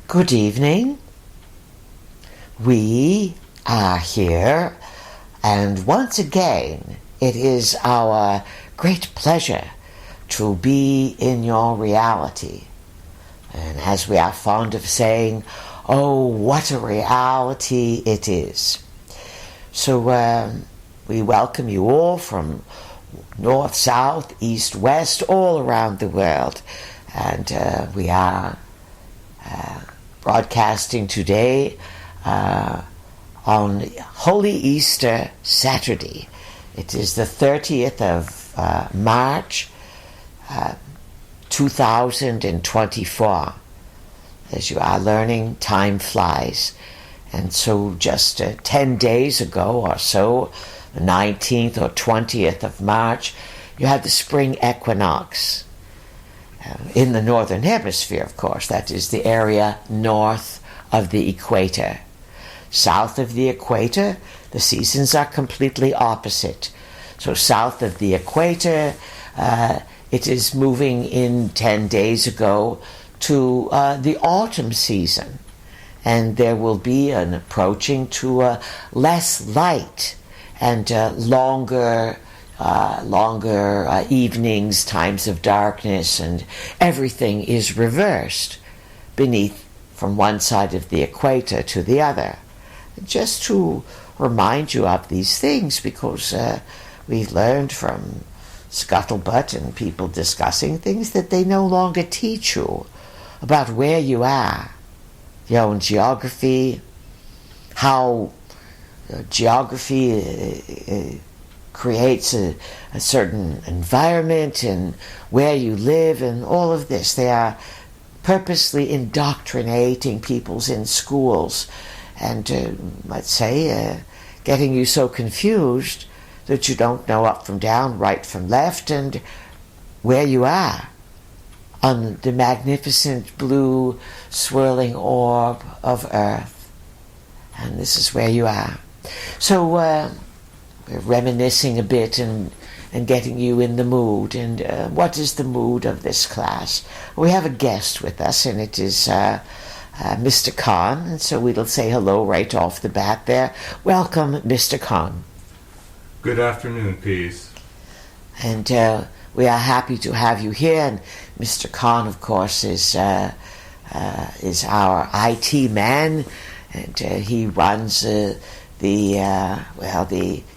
Good evening. We are here, and once again, it is our great pleasure to be in your reality. And as we are fond of saying, oh, what a reality it is. So we welcome you all from north, south, east, west, all around the world. And we are broadcasting today on Holy Easter Saturday. It is the 30th of March, 2024. As you are learning, time flies. And so just 10 days ago or so, the 19th or 20th of March, you had the spring equinox. In the northern hemisphere, of course, that is the area north of the equator. South of the equator, the seasons are completely opposite. So south of the equator, it is moving in 10 days ago to the autumn season. And there will be an approaching to less light and longer evenings, times of darkness, and everything is reversed beneath from one side of the equator to the other. Just to remind you of these things, because we've learned from scuttlebutt and people discussing things that they no longer teach you about where you are, your own geography, how geography creates a certain environment and where you live and all of this. They are purposely indoctrinating peoples in schools and, let's say, getting you so confused that you don't know up from down, right from left, and where you are on the magnificent blue swirling orb of Earth. And this is where you are. So, we're reminiscing a bit and getting you in the mood. And what is the mood of this class? We have a guest with us, and it is Mr. Khan. And so we'll say hello right off the bat there. Welcome, Mr. Khan. Good afternoon, peace. And we are happy to have you here. And Mr. Khan, of course, is our IT man, and he runs the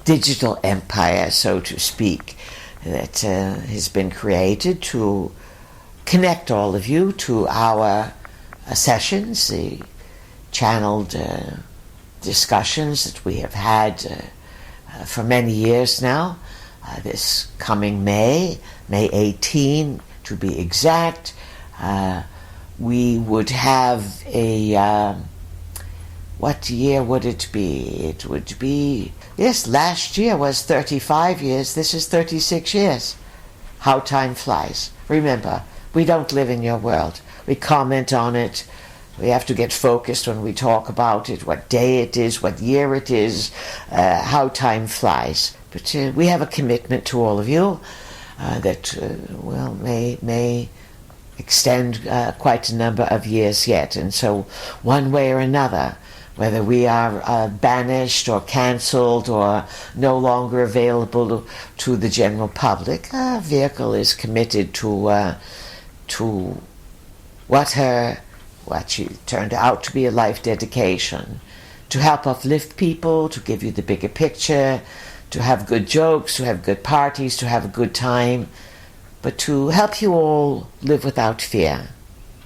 digital empire, so to speak, that has been created to connect all of you to our sessions, the channeled discussions that we have had for many years now. This coming May 18 to be exact, we would have a... what year would it be? It would be... Yes, last year was 35 years. This is 36 years. How time flies. Remember, we don't live in your world. We comment on it. We have to get focused when we talk about it, what day it is, what year it is, how time flies. But we have a commitment to all of you that, may extend quite a number of years yet. And so, one way or another, whether we are banished or cancelled or no longer available to the general public, our vehicle is committed to what she turned out to be a life dedication, to help uplift people, to give you the bigger picture, to have good jokes, to have good parties, to have a good time, but to help you all live without fear.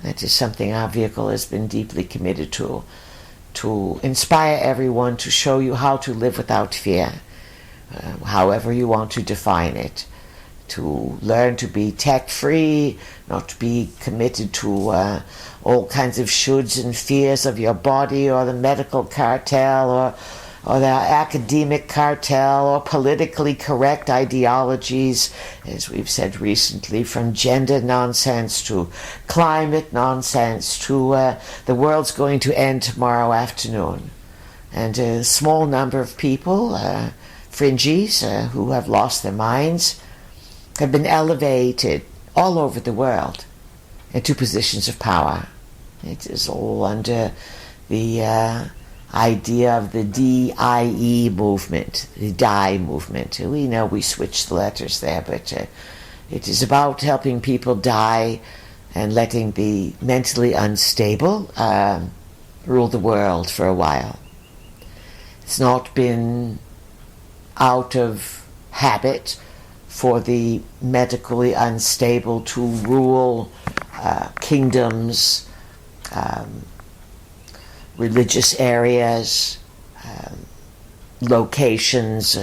That is something our vehicle has been deeply committed to inspire everyone, to show you how to live without fear, however you want to define it, to learn to be tech-free, not to be committed to all kinds of shoulds and fears of your body or the medical cartel or the academic cartel or politically correct ideologies, as we've said recently, from gender nonsense to climate nonsense to the world's going to end tomorrow afternoon. And a small number of people, fringies, who have lost their minds, have been elevated all over the world into positions of power. It is all under the idea of the DIE movement, the DIE movement. We know we switched the letters there, but it is about helping people die and letting the mentally unstable rule the world for a while. It's not been out of habit for the medically unstable to rule kingdoms, religious areas, locations,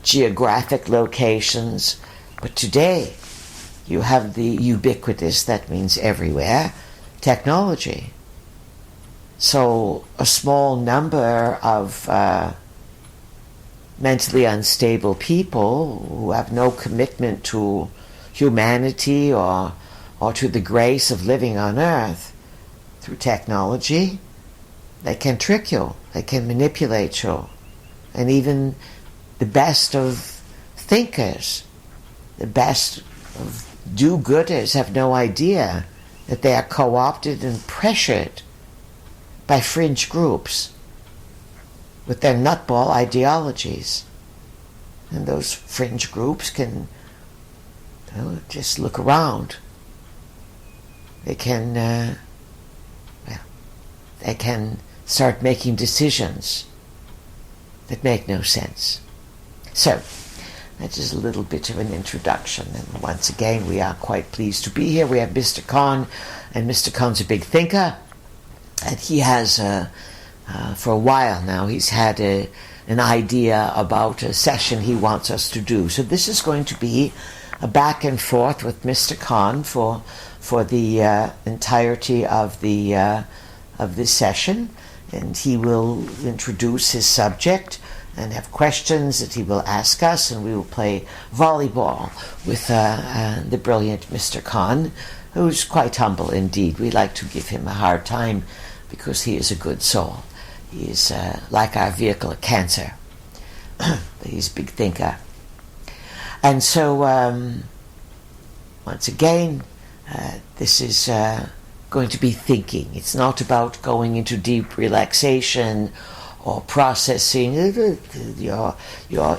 geographic locations. But today, you have the ubiquitous, that means everywhere, technology. So a small number of mentally unstable people who have no commitment to humanity or to the grace of living on earth through technology, they can trick you, they can manipulate you. And even the best of thinkers, the best of do-gooders have no idea that they are co-opted and pressured by fringe groups with their nutball ideologies. And those fringe groups can just look around. They can they can start making decisions that make no sense. So, that's just a little bit of an introduction. And once again, we are quite pleased to be here. We have Mr. Khan, and Mr. Khan's a big thinker. And he has, for a while now, he's had an idea about a session he wants us to do. So this is going to be a back and forth with Mr. Khan for the entirety of this session. And he will introduce his subject and have questions that he will ask us, and we will play volleyball with the brilliant Mr. Khan, who's quite humble indeed. We like to give him a hard time because he is a good soul. He is like our vehicle of cancer. He's a big thinker. And so, once again, this is going to be thinking. It's not about going into deep relaxation or processing your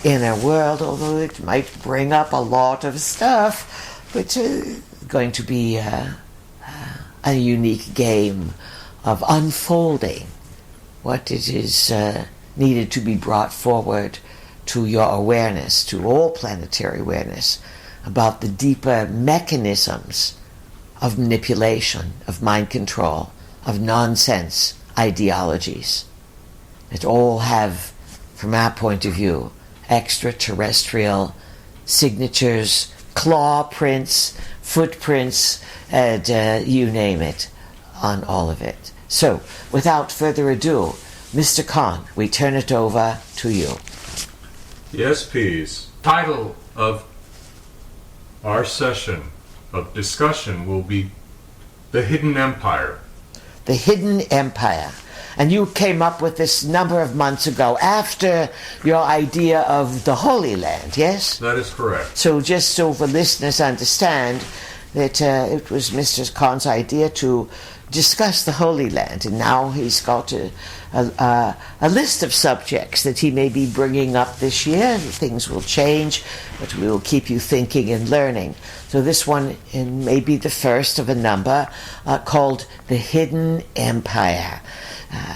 inner world, although it might bring up a lot of stuff, but going to be a unique game of unfolding what it is needed to be brought forward to your awareness, to all planetary awareness, about the deeper mechanisms of manipulation, of mind control, of nonsense ideologies that all have, from our point of view, extraterrestrial signatures, claw prints, footprints, and you name it, on all of it. So, without further ado, Mr. Khan, we turn it over to you. Yes, please. Title of our session of discussion will be The Hidden Empire. The Hidden Empire. And you came up with this number of months ago after your idea of the Holy Land, yes? That is correct. So just so the listeners understand that it was Mr. Khan's idea to discuss the Holy Land, and now he's got a list of subjects that he may be bringing up this year. Things will change, but we will keep you thinking and learning. So this one may be the first of a number called The Hidden Empire.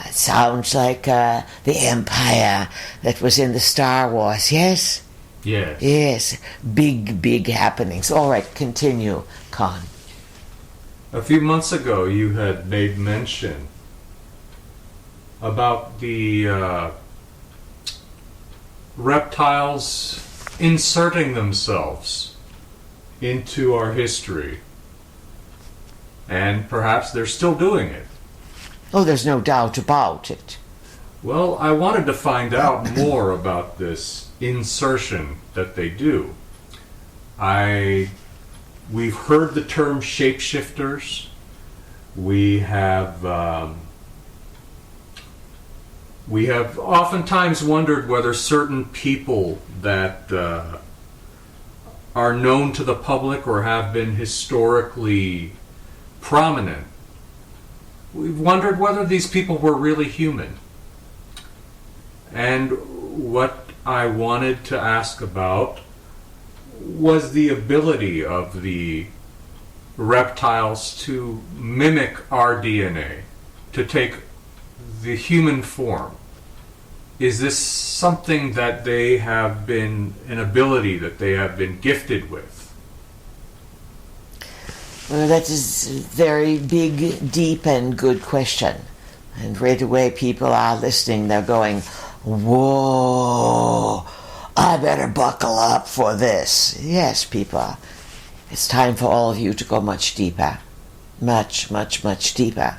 It sounds like the empire that was in the Star Wars, yes? Yes. Yes. Big happenings. All right, continue, Khan. A few months ago, you had made mention about the reptiles inserting themselves into our history. And perhaps they're still doing it. Oh, there's no doubt about it. Well, I wanted to find out more about this insertion that they do. We've heard the term shapeshifters. We have oftentimes wondered whether certain people that are known to the public or have been historically prominent we've wondered whether these people were really human. And what I wanted to ask about was the ability of the reptiles to mimic our DNA, to take the human form. Is this something that they have been, an ability that they have been gifted with? Well, that is a very big, deep, and good question. And right away people are listening, they're going, whoa, I better buckle up for this. Yes, people, it's time for all of you to go much deeper. Much, much, much deeper.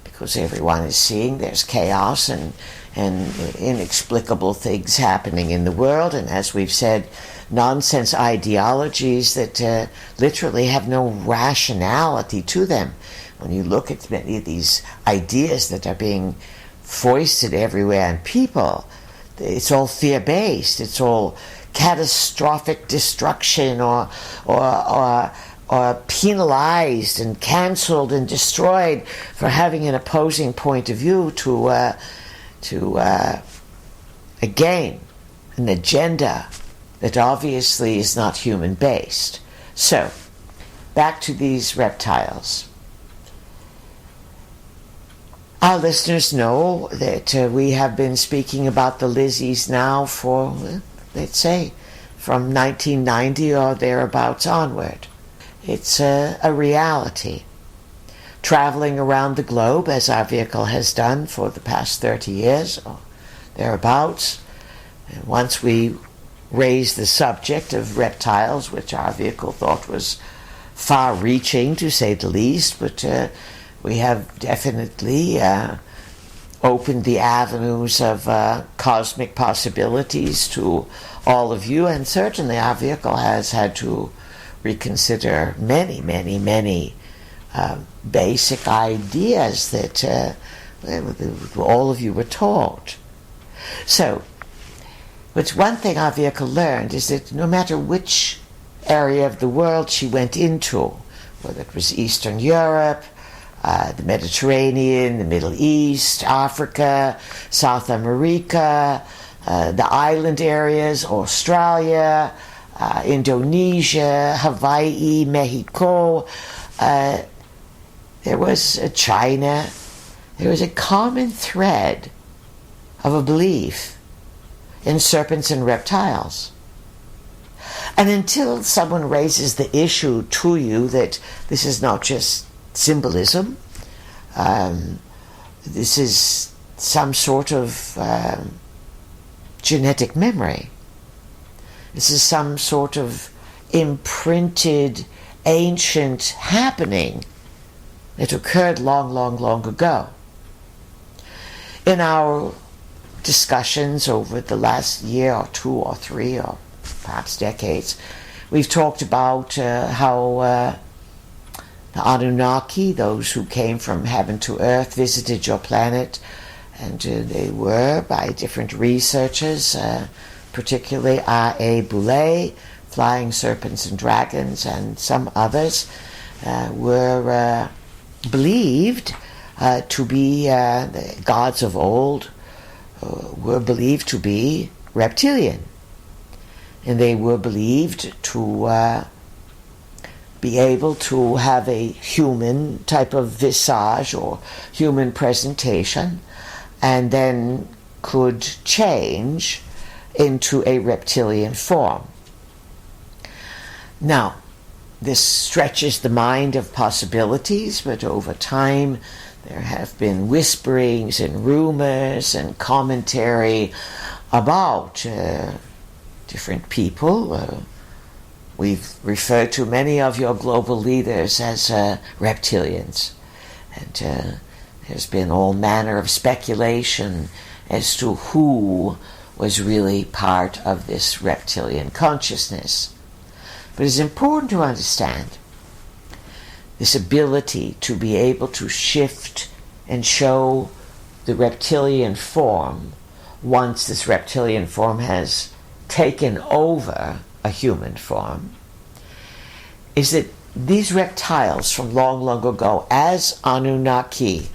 Because everyone is seeing there's chaos and inexplicable things happening in the world, and as we've said, nonsense ideologies that literally have no rationality to them. When you look at many of these ideas that are being foisted everywhere on people, it's all fear-based. It's all catastrophic destruction or penalized and cancelled and destroyed for having an opposing point of view to a game, an agenda that obviously is not human-based. So, back to these reptiles. Our listeners know that we have been speaking about the Lizzies now for, let's say, from 1990 or thereabouts onward. It's a reality. Traveling around the globe, as our vehicle has done for the past 30 years or thereabouts, and once we raised the subject of reptiles, which our vehicle thought was far-reaching, to say the least, but we have definitely opened the avenues of cosmic possibilities to all of you, and certainly our vehicle has had to reconsider many, many, many basic ideas that all of you were taught. So, but one thing our vehicle learned is that no matter which area of the world she went into, whether it was Eastern Europe, the Mediterranean, the Middle East, Africa, South America, the island areas, Australia, Indonesia, Hawaii, Mexico, there was China, there was a common thread of a belief in serpents and reptiles. And until someone raises the issue to you that this is not just symbolism, this is some sort of genetic memory. This is some sort of imprinted ancient happening that occurred long, long, long ago. In our discussions over the last year or two or three or perhaps decades, we've talked about how the Anunnaki, those who came from heaven to earth, visited your planet, and they were, by different researchers, particularly R.A. Boulay, Flying Serpents and Dragons, and some others, were believed to be the gods of old, were believed to be reptilian. And they were believed to be able to have a human type of visage or human presentation, and then could change into a reptilian form. Now, this stretches the mind of possibilities, but over time there have been whisperings and rumors and commentary about different people. We've referred to many of your global leaders as reptilians, and there's been all manner of speculation as to who was really part of this reptilian consciousness. But it's important to understand this ability to be able to shift and show the reptilian form once this reptilian form has taken over a human form, is that these reptiles from long, long ago, as Anunnaki,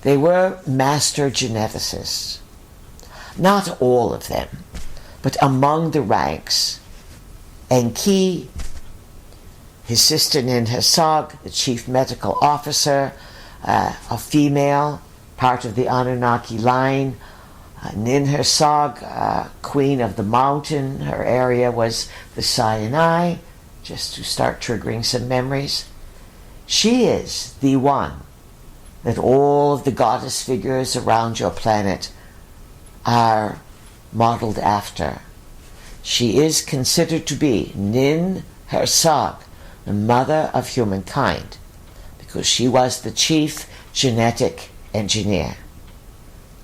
they were master geneticists. Not all of them, but among the ranks. Enki, his sister Ninhursag, the chief medical officer, a female, part of the Anunnaki line. Ninhursag, queen of the mountain, her area was the Sinai, just to start triggering some memories. She is the one that all of the goddess figures around your planet are modeled after. She is considered to be Ninhursag, the mother of humankind, because she was the chief genetic engineer,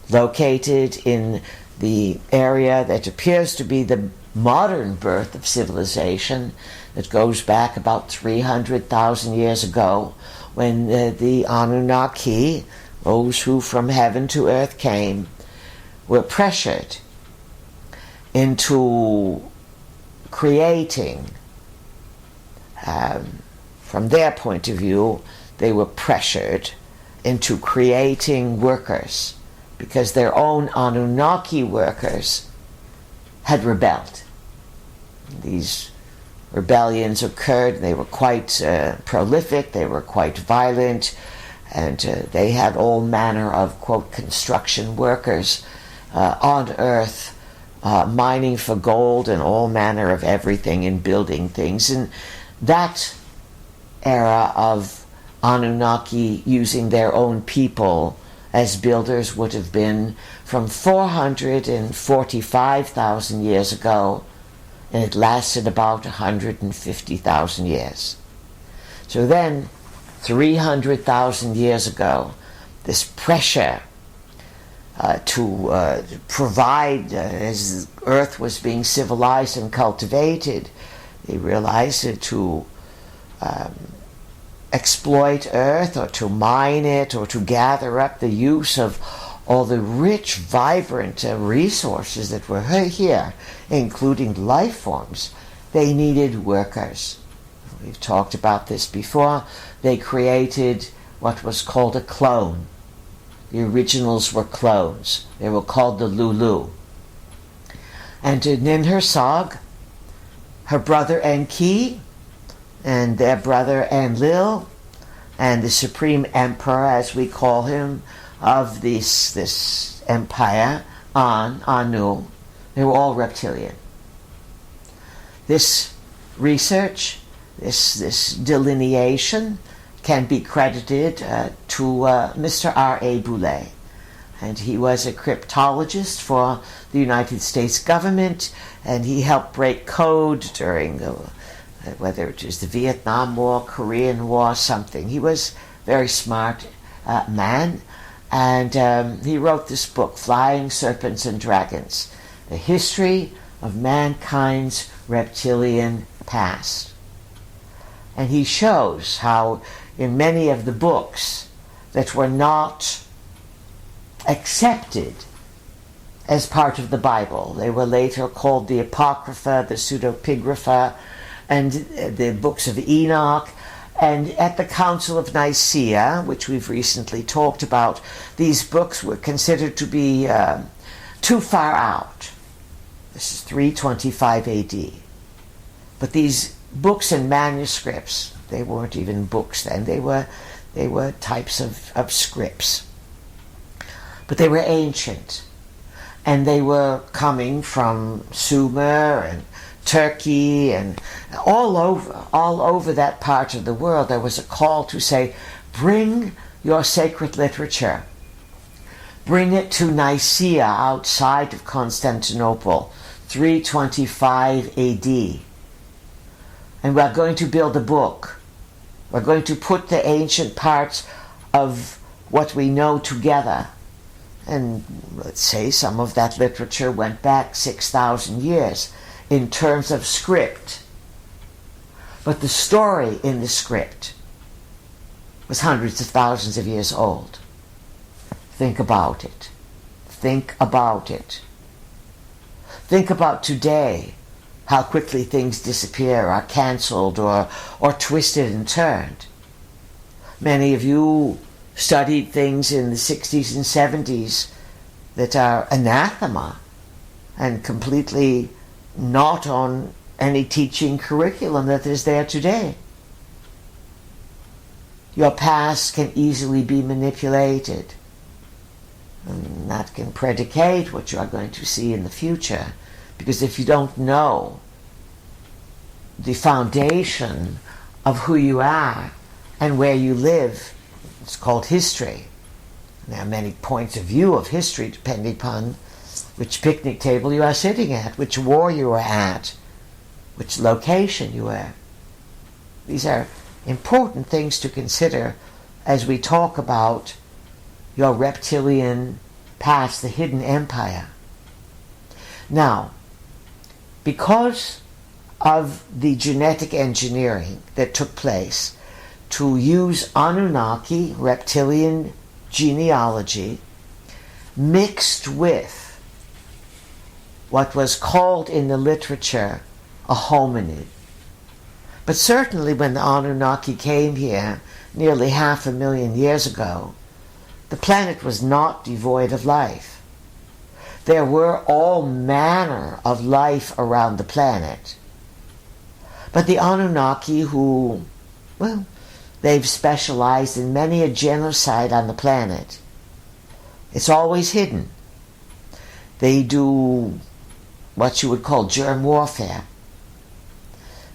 located in the area that appears to be the modern birth of civilization, that goes back about 300,000 years ago, when the Anunnaki, those who from heaven to earth came, were pressured into creating, from their point of view, they were pressured into creating workers because their own Anunnaki workers had rebelled. These rebellions occurred. They were quite prolific, they were quite violent, and they had all manner of, quote, construction workers on Earth, mining for gold and all manner of everything and building things. And that era of Anunnaki using their own people as builders would have been from 445,000 years ago, and it lasted about 150,000 years. So then, 300,000 years ago, this pressure to provide, as Earth was being civilized and cultivated, they realized that to exploit Earth or to mine it or to gather up the use of all the rich, vibrant resources that were here, including life forms, they needed workers. We've talked about this before. They created what was called a clone. The originals were clones. They were called the Lulu. And Ninhursag, her brother Enki, and their brother Enlil, and the supreme emperor, as we call him, of this empire, Anu, they were all reptilian. This research, this delineation, can be credited to Mr. R.A. Boulay. And he was a cryptologist for the United States government, and he helped break code during whether it was the Vietnam War, Korean War, something. He was a very smart man, and he wrote this book, Flying Serpents and Dragons, The History of Mankind's Reptilian Past. And he shows how in many of the books that were not accepted as part of the Bible, they were later called the Apocrypha, the Pseudepigrapha, and the books of Enoch. And at the Council of Nicaea, which we've recently talked about, these books were considered to be too far out. This is 325 AD. But these books and manuscripts, they weren't even books then, they were types of scripts. But they were ancient, and they were coming from Sumer and Turkey and all over that part of the world. There was a call to say, bring your sacred literature, bring it to Nicaea outside of Constantinople, 325 AD. And we're going to build a book. We're going to put the ancient parts of what we know together. And let's say some of that literature went back 6,000 years in terms of script. But the story in the script was hundreds of thousands of years old. Think about it. Think about it. Think about today, how quickly things disappear, are cancelled, or twisted and turned. Many of you studied things in the 60s and 70s that are anathema and completely not on any teaching curriculum that is there today. Your past can easily be manipulated, and that can predicate what you are going to see in the future. Because if you don't know the foundation of who you are and where you live, it's called history. There are many points of view of history depending upon which picnic table you are sitting at, which war you are at, which location you are. These are important things to consider as we talk about your reptilian past, the hidden empire. Now, because of the genetic engineering that took place to use Anunnaki reptilian genealogy mixed with what was called in the literature a hominid. But certainly when the Anunnaki came here nearly 500,000 years ago, the planet was not devoid of life. There were all manner of life around the planet. But the Anunnaki, who, well, they've specialized in many a genocide on the planet. It's always hidden. They do what you would call germ warfare.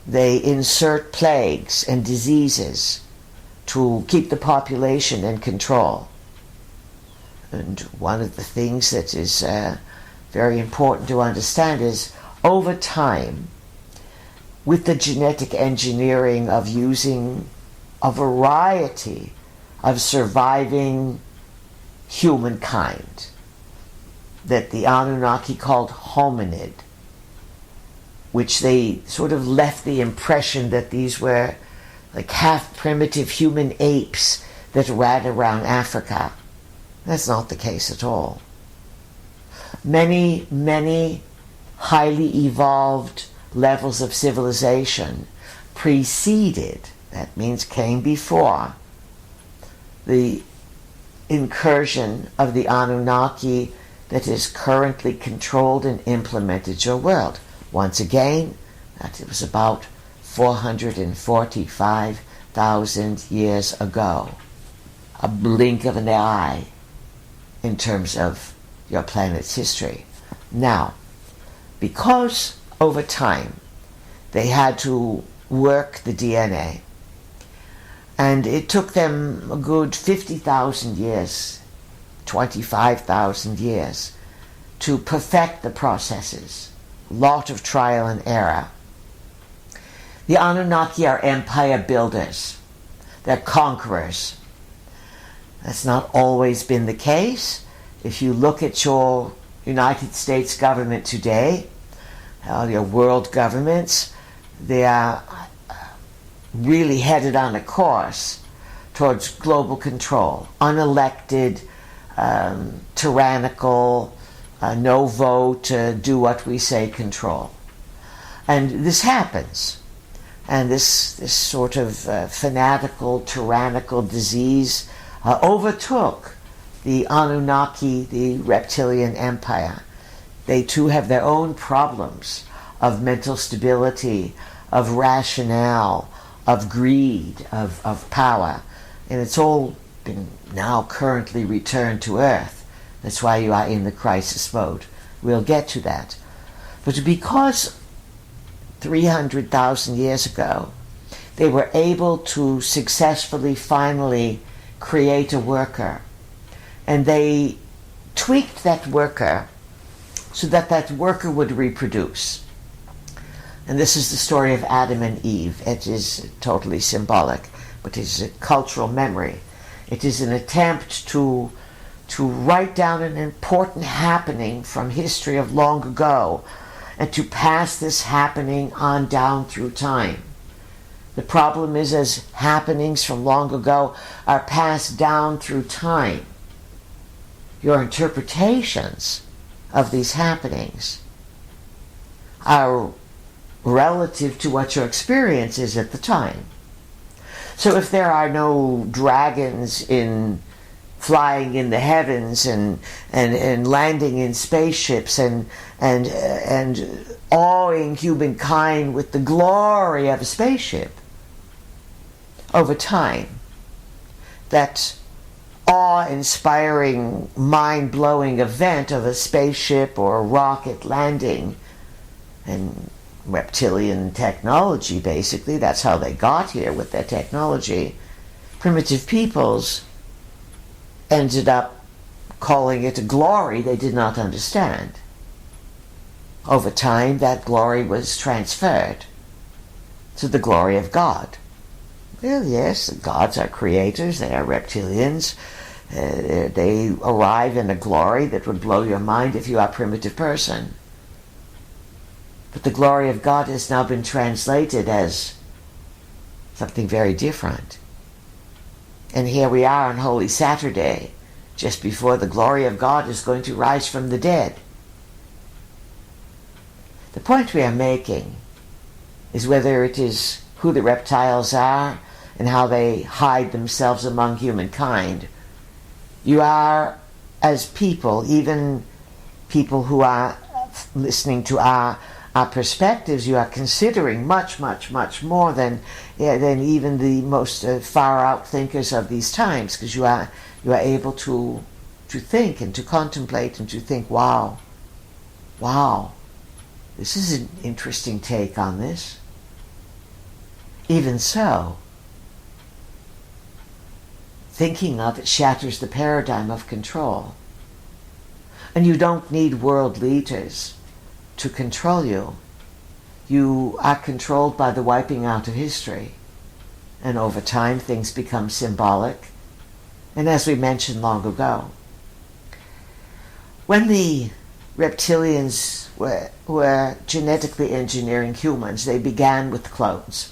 They insert plagues and diseases to keep the population in control. And one of the things that is very important to understand is, over time, with the genetic engineering of using a variety of surviving humankind that the Anunnaki called hominid, which they sort of left the impression that these were like half primitive human apes that ran around Africa. That's not the case at all. Many, many highly evolved levels of civilization preceded, that means came before, the incursion of the Anunnaki that has currently controlled and implemented your world. Once again, that it was about 445,000 years ago. A blink of an eye in terms of your planet's history. Now, because over time they had to work the DNA, and it took them a good 50,000 years, 25,000 years, to perfect the processes. Lot of trial and error. The Anunnaki are empire builders. They're conquerors. That's not always been the case. If you look at your United States government today, your world governments, they are really headed on a course towards global control, unelected, tyrannical, no vote, do what we say control. And this happens. And this sort of fanatical, tyrannical disease overtook the Anunnaki, the reptilian empire. They too have their own problems of mental stability, of rationale, of greed, of power. And it's all been now currently returned to Earth. That's why you are in the crisis mode. We'll get to that. But because 300,000 years ago, they were able to successfully, finally create a worker. And they tweaked that worker so that that worker would reproduce. And this is the story of Adam and Eve. It is totally symbolic, but it is a cultural memory. It is an attempt to write down an important happening from history of long ago and to pass this happening on down through time. The problem is, as happenings from long ago are passed down through time, your interpretations of these happenings are relative to what your experience is at the time. So if there are no dragons flying in the heavens and landing in spaceships and awing humankind with the glory of a spaceship, over time, that awe-inspiring, mind-blowing event of a spaceship or a rocket landing and reptilian technology, basically, that's how they got here with their technology, primitive peoples ended up calling it a glory they did not understand. Over time, that glory was transferred to the glory of God. Well, yes, the gods are creators, they are reptilians. They arrive in a glory that would blow your mind if you are a primitive person. But the glory of God has now been translated as something very different. And here we are on Holy Saturday, just before the glory of God is going to rise from the dead. The point we are making is whether it is who the reptiles are and how they hide themselves among humankind. You are, as people, even people who are listening to our perspectives, you are considering much, much, much more than even the most far-out thinkers of these times, because you are able to think and to contemplate and to think, wow, this is an interesting take on this. Even so, thinking of it shatters the paradigm of control. And you don't need world leaders to control you. You are controlled by the wiping out of history. And over time, things become symbolic. And as we mentioned long ago, when the reptilians were genetically engineering humans, they began with clones.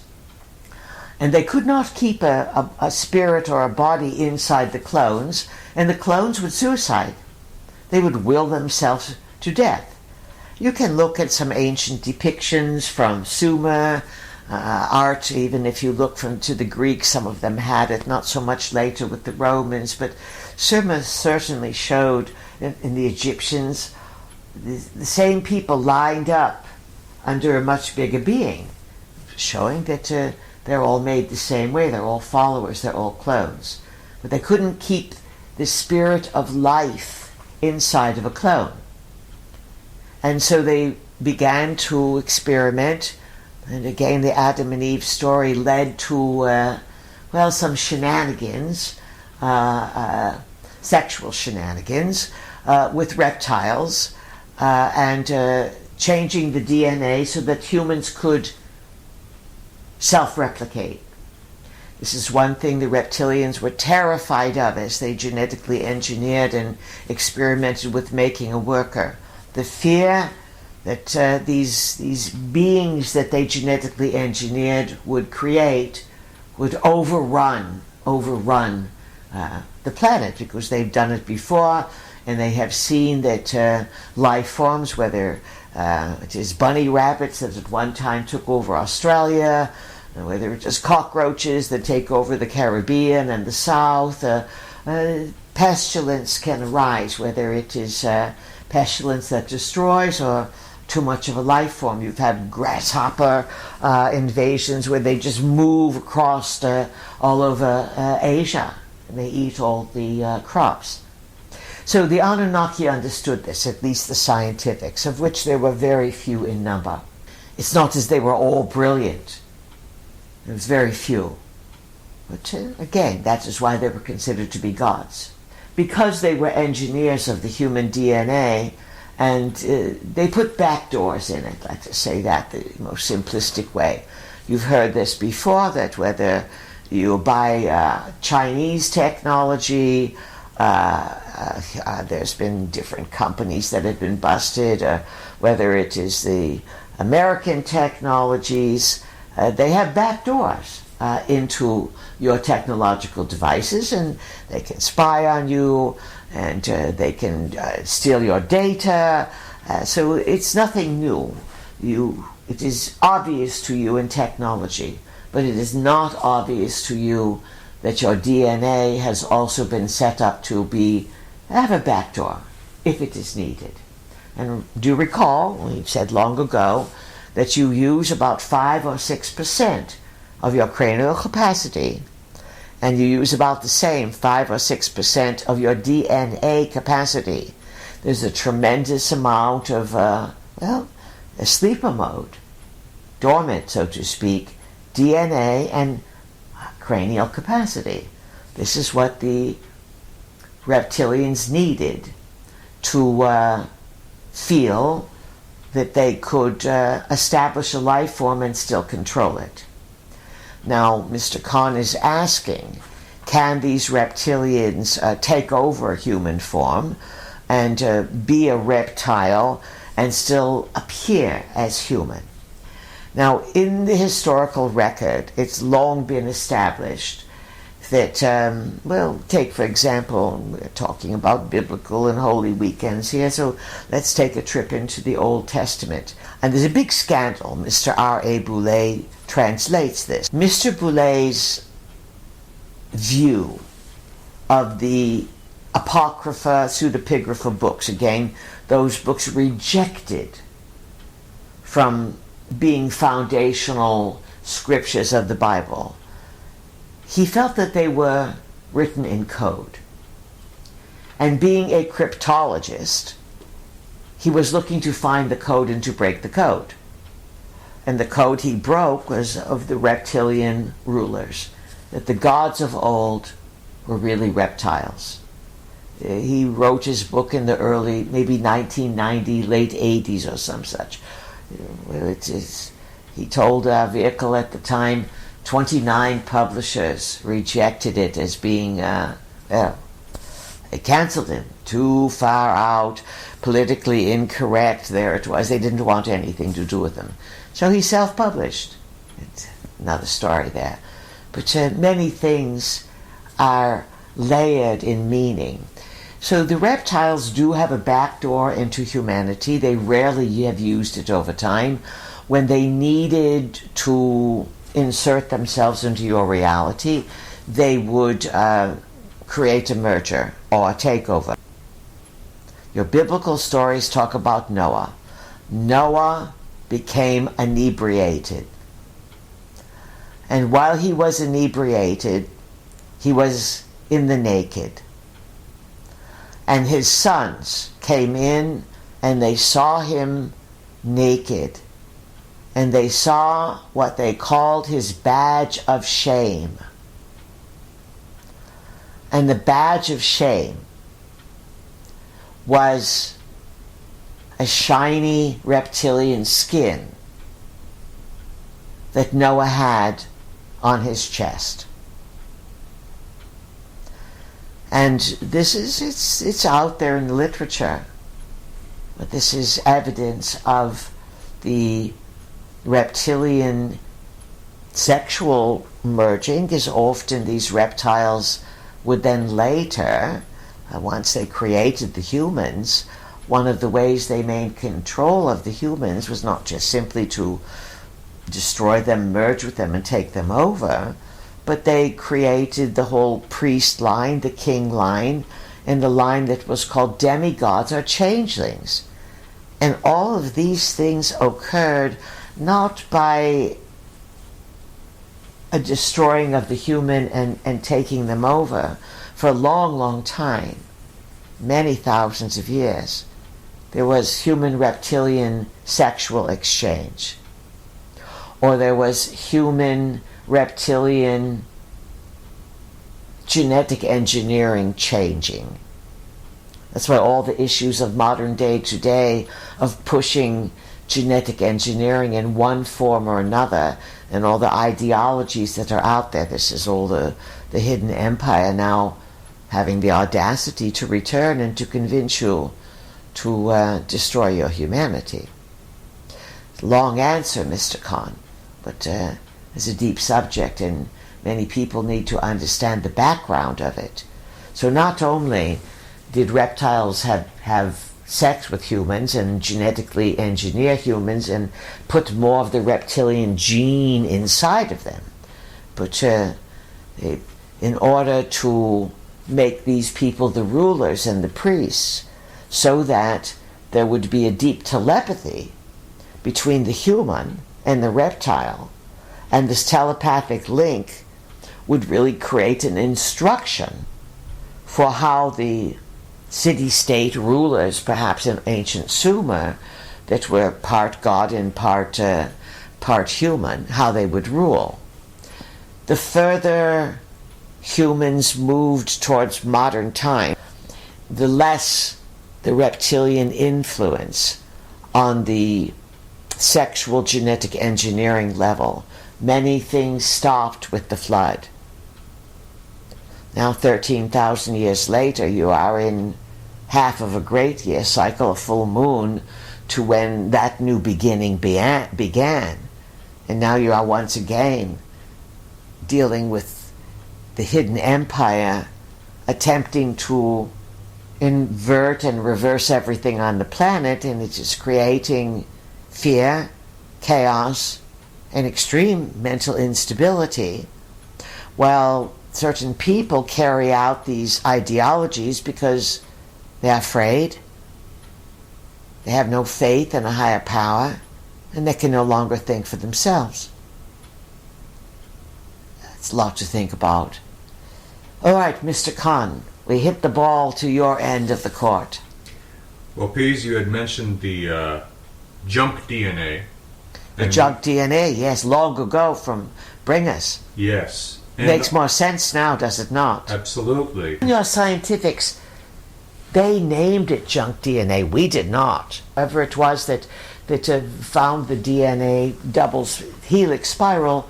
And they could not keep a spirit or a body inside the clones, and the clones would suicide. They would will themselves to death. You can look at some ancient depictions from Sumer, art, even if you look to the Greeks, some of them had it, not so much later with the Romans, but Sumer certainly showed in the Egyptians the same people lined up under a much bigger being, showing that they're all made the same way, they're all followers, they're all clones. But they couldn't keep the spirit of life inside of a clone. And so they began to experiment, and again the Adam and Eve story led to, some shenanigans, sexual shenanigans, with reptiles, and changing the DNA so that humans could self-replicate. This is one thing the reptilians were terrified of as they genetically engineered and experimented with making a worker. The fear that these beings that they genetically engineered would create would overrun the planet, because they've done it before, and they have seen that life forms, whether it is bunny rabbits that at one time took over Australia, whether it is cockroaches that take over the Caribbean and the South, pestilence can arise, whether it is pestilence that destroys or too much of a life form. You've had grasshopper invasions where they just move across all over Asia, and they eat all the crops. So the Anunnaki understood this, at least the scientifics, of which there were very few in number. It's not as they were all brilliant. There was very few. But again, that is why they were considered to be gods. Because they were engineers of the human DNA, and they put back doors in it, let's just say that the most simplistic way. You've heard this before, that whether you buy Chinese technology, there's been different companies that have been busted, whether it is the American technologies, they have back doors into your technological devices, and they can spy on you, and they can steal your data. So it's nothing new. You it is obvious to you in technology, but it is not obvious to you that your DNA has also been set up to have a backdoor if it is needed. And do recall, we've said long ago, that you use about 5 or 6% of your cranial capacity, and you use about the same 5 or 6% of your DNA capacity. There's a tremendous amount of, a sleeper mode, dormant, so to speak, DNA and cranial capacity. This is what the reptilians needed to feel that they could establish a life form and still control it. Now, Mr. Kahn is asking, can these reptilians take over human form and be a reptile and still appear as human? Now, in the historical record, it's long been established that, take for example, we're talking about biblical and holy weekends here, so let's take a trip into the Old Testament. And there's a big scandal. Mr. R.A. Boulay translates this. Mr. Boulay's view of the Apocrypha, Pseudepigrapha books, again, those books rejected from being foundational scriptures of the Bible, he felt that they were written in code. And being a cryptologist, he was looking to find the code and to break the code. And the code he broke was of the reptilian rulers, that the gods of old were really reptiles. He wrote his book in the early, maybe 1990, late 80s or some such. He told our vehicle at the time, 29 publishers rejected it as being, they canceled him. Too far out, politically incorrect, there it was. They didn't want anything to do with him. So he self-published. It's another story there. But many things are layered in meaning. So the reptiles do have a backdoor into humanity. They rarely have used it over time. When they needed to insert themselves into your reality, they would create a merger or a takeover. Your biblical stories talk about Noah. Noah became inebriated. And while he was inebriated, he was in the naked. And his sons came in and they saw him naked. And they saw what they called his badge of shame. And the badge of shame was a shiny reptilian skin that Noah had on his chest. And this is, it's out there in the literature, but this is evidence of the reptilian sexual merging, because often these reptiles would then later, once they created the humans, one of the ways they made control of the humans was not just simply to destroy them, merge with them, and take them over, but they created the whole priest line, the king line, and the line that was called demigods or changelings. And all of these things occurred not by a destroying of the human and taking them over. For a long, long time, many thousands of years, there was human-reptilian sexual exchange. Or there was human-reptilian genetic engineering changing. That's why all the issues of modern day today of pushing genetic engineering in one form or another, and all the ideologies that are out there. This is all the hidden empire now having the audacity to return and to convince you to destroy your humanity. Long answer, Mr. Kahn, but it's a deep subject, and many people need to understand the background of it. So not only did reptiles have sex with humans and genetically engineer humans and put more of the reptilian gene inside of them. But in order to make these people the rulers and the priests, so that there would be a deep telepathy between the human and the reptile, and this telepathic link would really create an instruction for how the city-state rulers, perhaps in ancient Sumer, that were part god and part human, how they would rule. The further humans moved towards modern time, the less the reptilian influence on the sexual genetic engineering level. Many things stopped with the flood. Now 13,000 years later, you are in half of a great year cycle, a full moon, to when that new beginning began. And now you are once again dealing with the hidden empire, attempting to invert and reverse everything on the planet, and it is creating fear, chaos, and extreme mental instability, while certain people carry out these ideologies because they're afraid, they have no faith in a higher power, and they can no longer think for themselves. It's a lot to think about. All right, Mr. Khan, we hit the ball to your end of the court. Well, Pease, you had mentioned the junk DNA. The junk DNA, yes, long ago from Bringers. Yes. And makes more sense now, does it not? Absolutely. Your scientifics, they named it junk DNA. We did not. Whoever it was that found the DNA double helix spiral,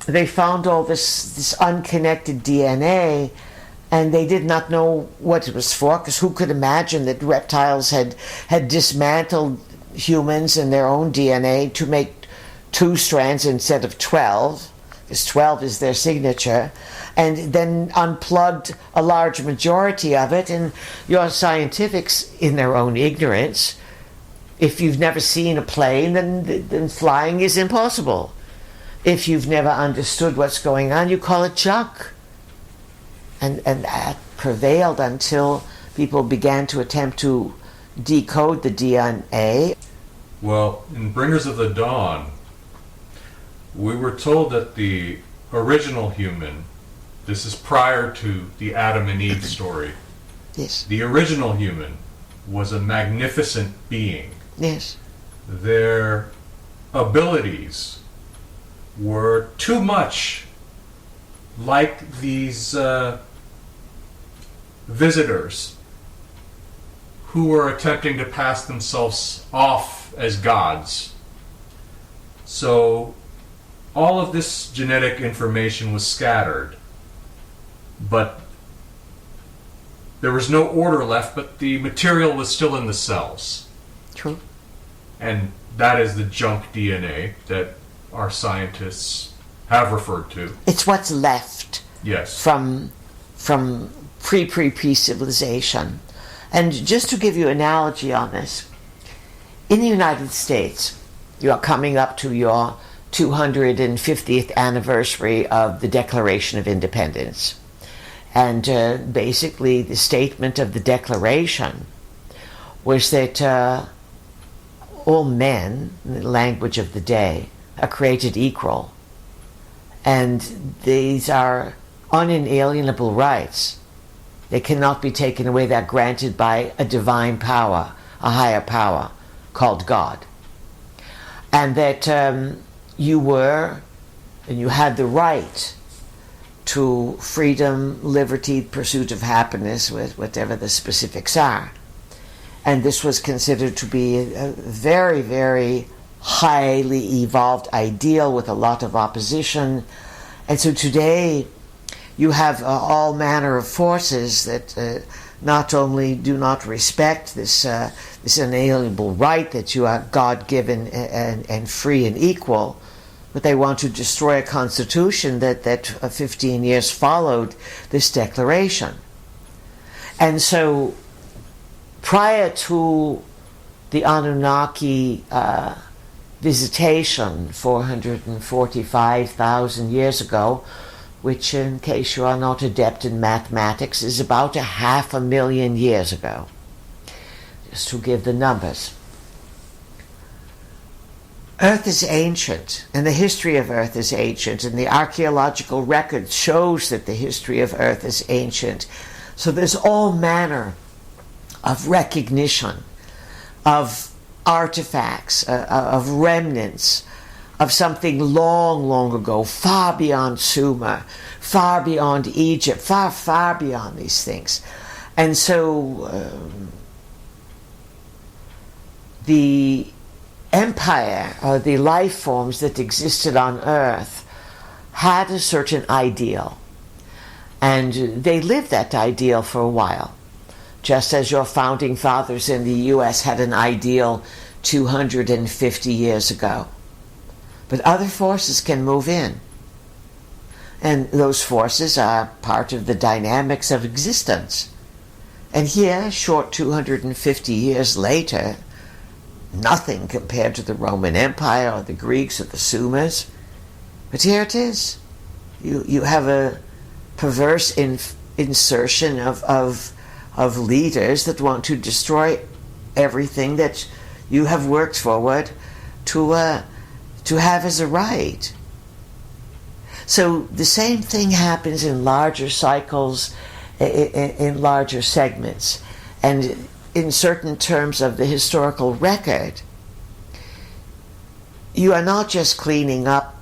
they found all this unconnected DNA, and they did not know what it was for, because who could imagine that reptiles had dismantled humans and their own DNA to make 2 strands instead of 12, because 12 is their signature, and then unplugged a large majority of it. And your scientifics, in their own ignorance, if you've never seen a plane, then flying is impossible. If you've never understood what's going on, you call it junk. And that prevailed until people began to attempt to decode the DNA. Well, in Bringers of the Dawn, we were told that the original human, this is prior to the Adam and Eve story. Yes. The original human was a magnificent being. Yes. Their abilities were too much like these visitors who were attempting to pass themselves off as gods. So all of this genetic information was scattered, but there was no order left, but the material was still in the cells. True. And that is the junk DNA that our scientists have referred to. It's what's left. Yes. From pre-civilization. And just to give you an analogy on this, in the United States, you are coming up to your 250th anniversary of the Declaration of Independence. And basically the statement of the Declaration was that all men, in the language of the day, are created equal. And these are unalienable rights. They cannot be taken away. They're granted by a divine power, a higher power, called God. And that you were, and you had the right to freedom, liberty, pursuit of happiness, with whatever the specifics are. And this was considered to be a very, very highly evolved ideal with a lot of opposition. And so today you have all manner of forces that not only do not respect this inalienable right that you are God-given and free and equal, but they want to destroy a constitution that 15 years followed this declaration. And so prior to the Anunnaki visitation 445,000 years ago, which, in case you are not adept in mathematics, is about 500,000 years ago, just to give the numbers. Earth is ancient, and the history of Earth is ancient, and the archaeological record shows that the history of Earth is ancient. So there's all manner of recognition, of artifacts, of remnants, of something long, long ago, far beyond Sumer, far beyond Egypt, far, far beyond these things. And so the empire, or the life forms that existed on Earth, had a certain ideal. And they lived that ideal for a while. Just as your founding fathers in the U.S. had an ideal 250 years ago. But other forces can move in. And those forces are part of the dynamics of existence. And here, short 250 years later, nothing compared to the Roman Empire or the Greeks or the Sumers. But here it is. You have a perverse insertion of leaders that want to destroy everything that you have worked forward to have as a right. So the same thing happens in larger cycles, in larger segments, and in certain terms of the historical record. You are not just cleaning up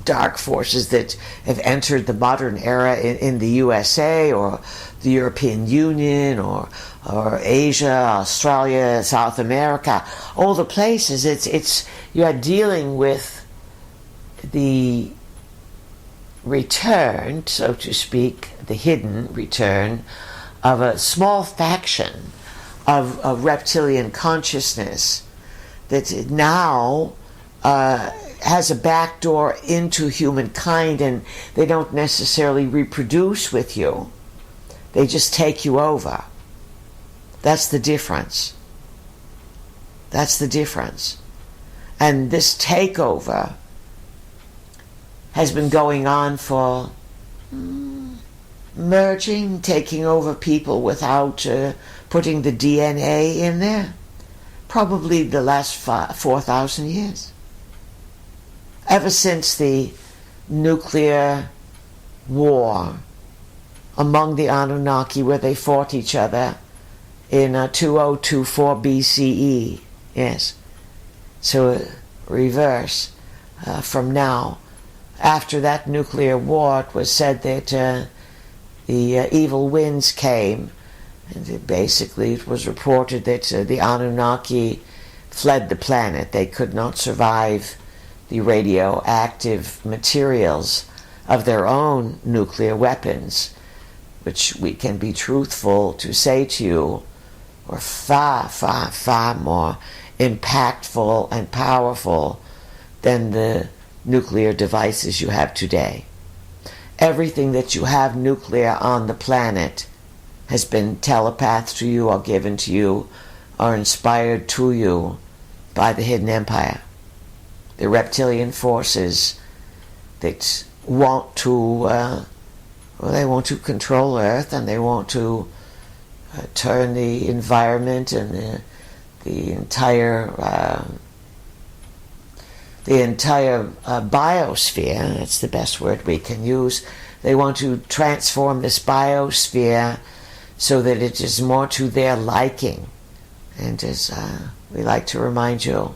dark forces that have entered the modern era in the USA or the European Union or Asia, Australia, South America, all the places. It's you are dealing with the return, so to speak, the hidden return of a small faction of reptilian consciousness that now has a back door into humankind, and they don't necessarily reproduce with you. They just take you over. That's the difference. That's the difference. And this takeover has been going on for merging, taking over people without putting the DNA in there. Probably the last 4,000 years. Ever since the nuclear war among the Anunnaki, where they fought each other in 2024 BCE. Yes. So reverse from now. After that nuclear war, it was said that the evil winds came, and it was reported that the Anunnaki fled the planet. They could not survive the radioactive materials of their own nuclear weapons, which we can be truthful to say to you were far, far, far more impactful and powerful than the nuclear devices you have today. Everything that you have nuclear on the planet has been telepathed to you or given to you or inspired to you by the hidden empire. The reptilian forces that want to they want to control Earth, and they want to turn the environment and the entire biosphere. That's the best word we can use. They want to transform this biosphere so that it is more to their liking. And as we like to remind you,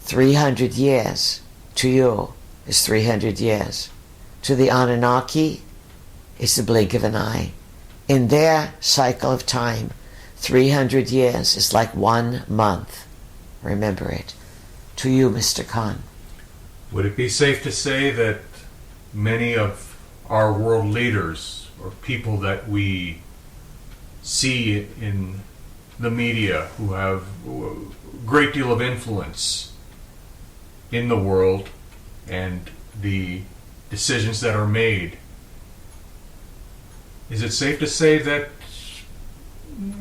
300 years to you is 300 years. To the Anunnaki, it's the blink of an eye. In their cycle of time, 300 years is like 1 month. Remember it. To you, Mr. Khan. Would it be safe to say that many of our world leaders, or people that we see in the media who have a great deal of influence in the world and the decisions that are made, is it safe to say that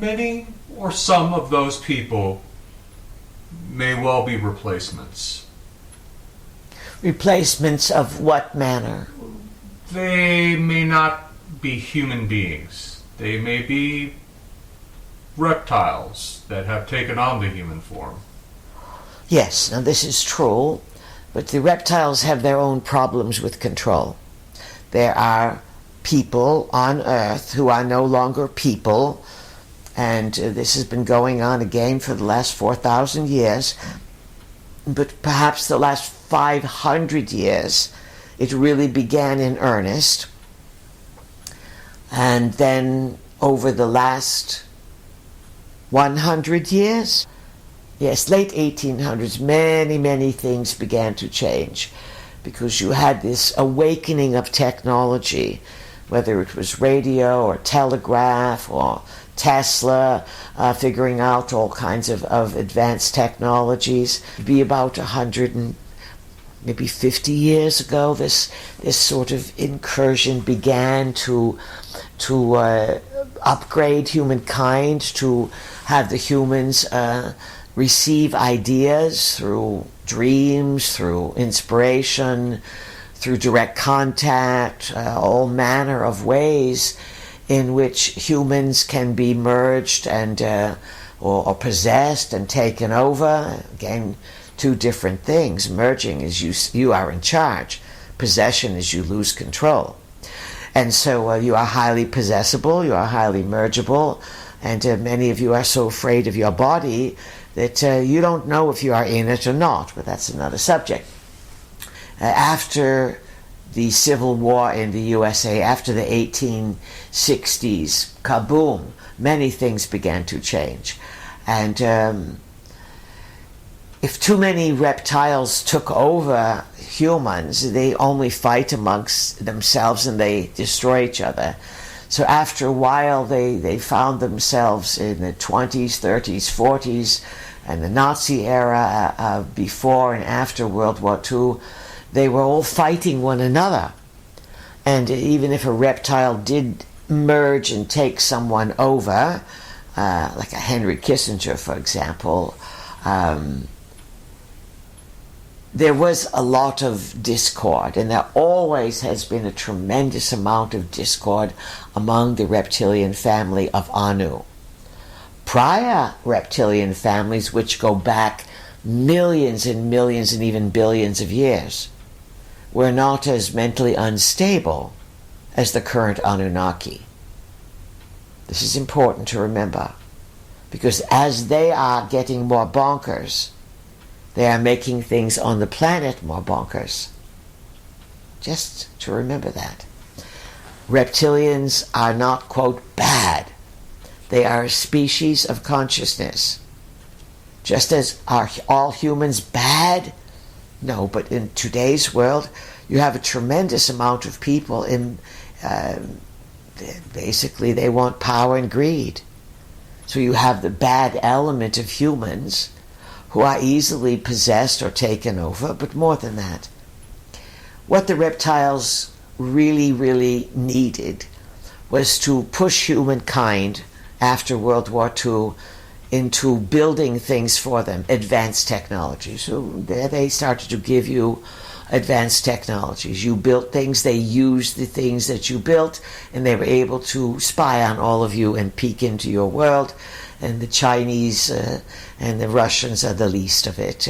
many or some of those people may well be replacements. Replacements of what manner? They may not be human beings. They may be reptiles that have taken on the human form. Yes, now this is true, but the reptiles have their own problems with control. There are people on Earth who are no longer people, and this has been going on again for the last 4,000 years, but perhaps the last 500 years it really began in earnest, and then over the last 100 years, yes, late 1800s, many things began to change because you had this awakening of technology, whether it was radio or telegraph or Tesla, figuring out all kinds of advanced technologies. It'd be about 100 and maybe 50 years ago, this sort of incursion began to upgrade humankind, to have the humans receive ideas through dreams, through inspiration, through direct contact, all manner of ways in which humans can be merged and or possessed and taken over. Again, two different things. Merging is you are in charge. Possession is you lose control. And so you are highly possessible, you are highly mergeable, and many of you are so afraid of your body that you don't know if you are in it or not, but that's another subject. After the Civil War in the USA, after the 1860s, kaboom, many things began to change. And if too many reptiles took over humans, they only fight amongst themselves and they destroy each other. So after a while, they found themselves in the 20s, 30s, 40s, and the Nazi era, before and after World War II, they were all fighting one another. And even if a reptile did merge and take someone over, like a Henry Kissinger, for example, there was a lot of discord, and there always has been a tremendous amount of discord among the reptilian family of Anu. Prior reptilian families, which go back millions and millions and even billions of years, were not as mentally unstable as the current Anunnaki. This is important to remember, because as they are getting more bonkers, they are making things on the planet more bonkers. Just to remember that. Reptilians are not, quote, bad. They are a species of consciousness. Just as are all humans bad? No, but in today's world, you have a tremendous amount of people in, basically they want power and greed. So you have the bad element of humans who are easily possessed or taken over, but more than that. What the reptiles really needed was to push humankind after World War II into building things for them, advanced technology. So there they started to give you advanced technologies. You built things, they used the things that you built, and they were able to spy on all of you and peek into your world. And the Chinese and the Russians are the least of it.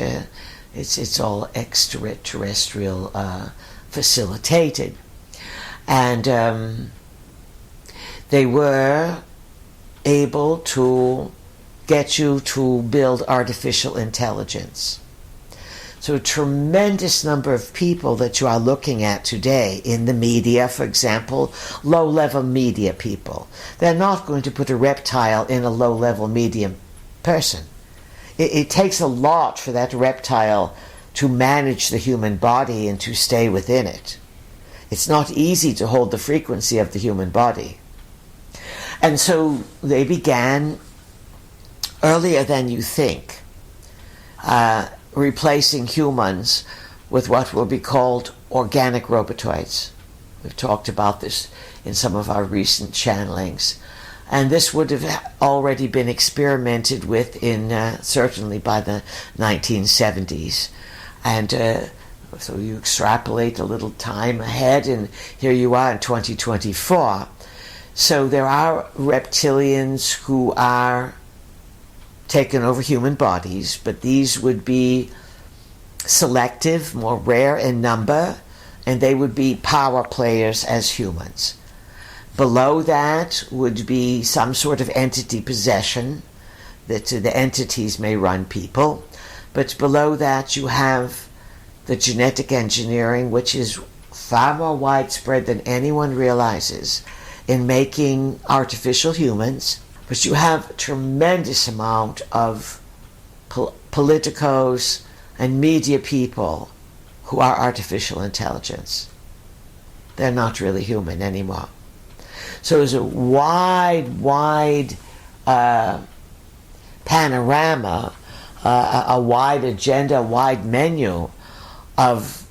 It's all extraterrestrial facilitated. And they were able to get you to build artificial intelligence. So a tremendous number of people that you are looking at today in the media, for example, low-level media people. They're not going to put a reptile in a low-level media person. It takes a lot for that reptile to manage the human body and to stay within it. It's not easy to hold the frequency of the human body. And so they began earlier than you think, replacing humans with what will be called organic robotoids. We've talked about this in some of our recent channelings. And this would have already been experimented with in certainly by the 1970s. And so you extrapolate a little time ahead, and here you are in 2024. So there are reptilians who are taking over human bodies, but these would be selective, more rare in number, and they would be power players as humans. Below that would be some sort of entity possession, that the entities may run people, but below that you have the genetic engineering, which is far more widespread than anyone realizes, in making artificial humans. But you have a tremendous amount of politicos and media people who are artificial intelligence. They're not really human anymore. So there's a wide panorama, a wide agenda, a wide menu of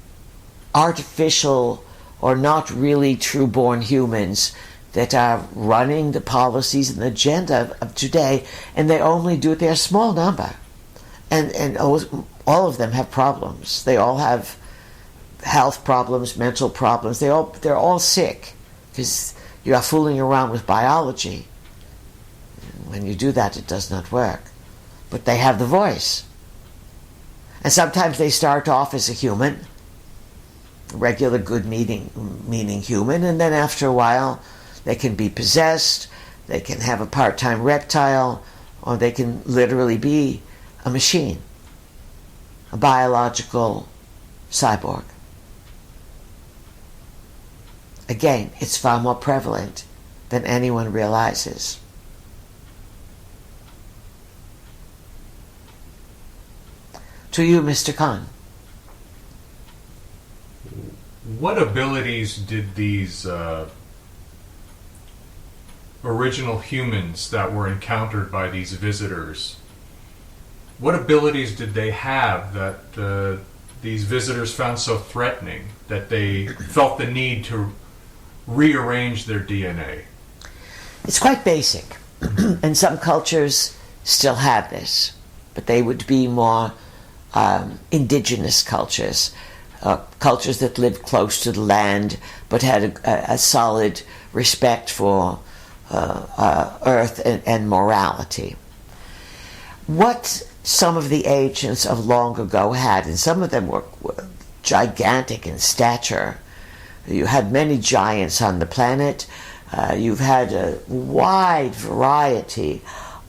artificial or not really true-born humans that are running the policies and the agenda of today, and they only do it. They're a small number, and all of them have problems. They all have health problems, mental problems. They're all sick because you are fooling around with biology. When you do that, it does not work. But they have the voice. And sometimes they start off as a human, regular good meaning human, and then after a while they can be possessed, they can have a part-time reptile, or they can literally be a machine, a biological cyborg. Again, it's far more prevalent than anyone realizes. To you, Mr. Khan. What abilities did these original humans that were encountered by these visitors, what abilities did they have that these visitors found so threatening that they felt the need to rearrange their DNA? It's quite basic, and some cultures still have this, but they would be more indigenous cultures, cultures that lived close to the land but had a solid respect for earth and morality. What some of the ancients of long ago had, and some of them were gigantic in stature. You had many giants on the planet. You've had a wide variety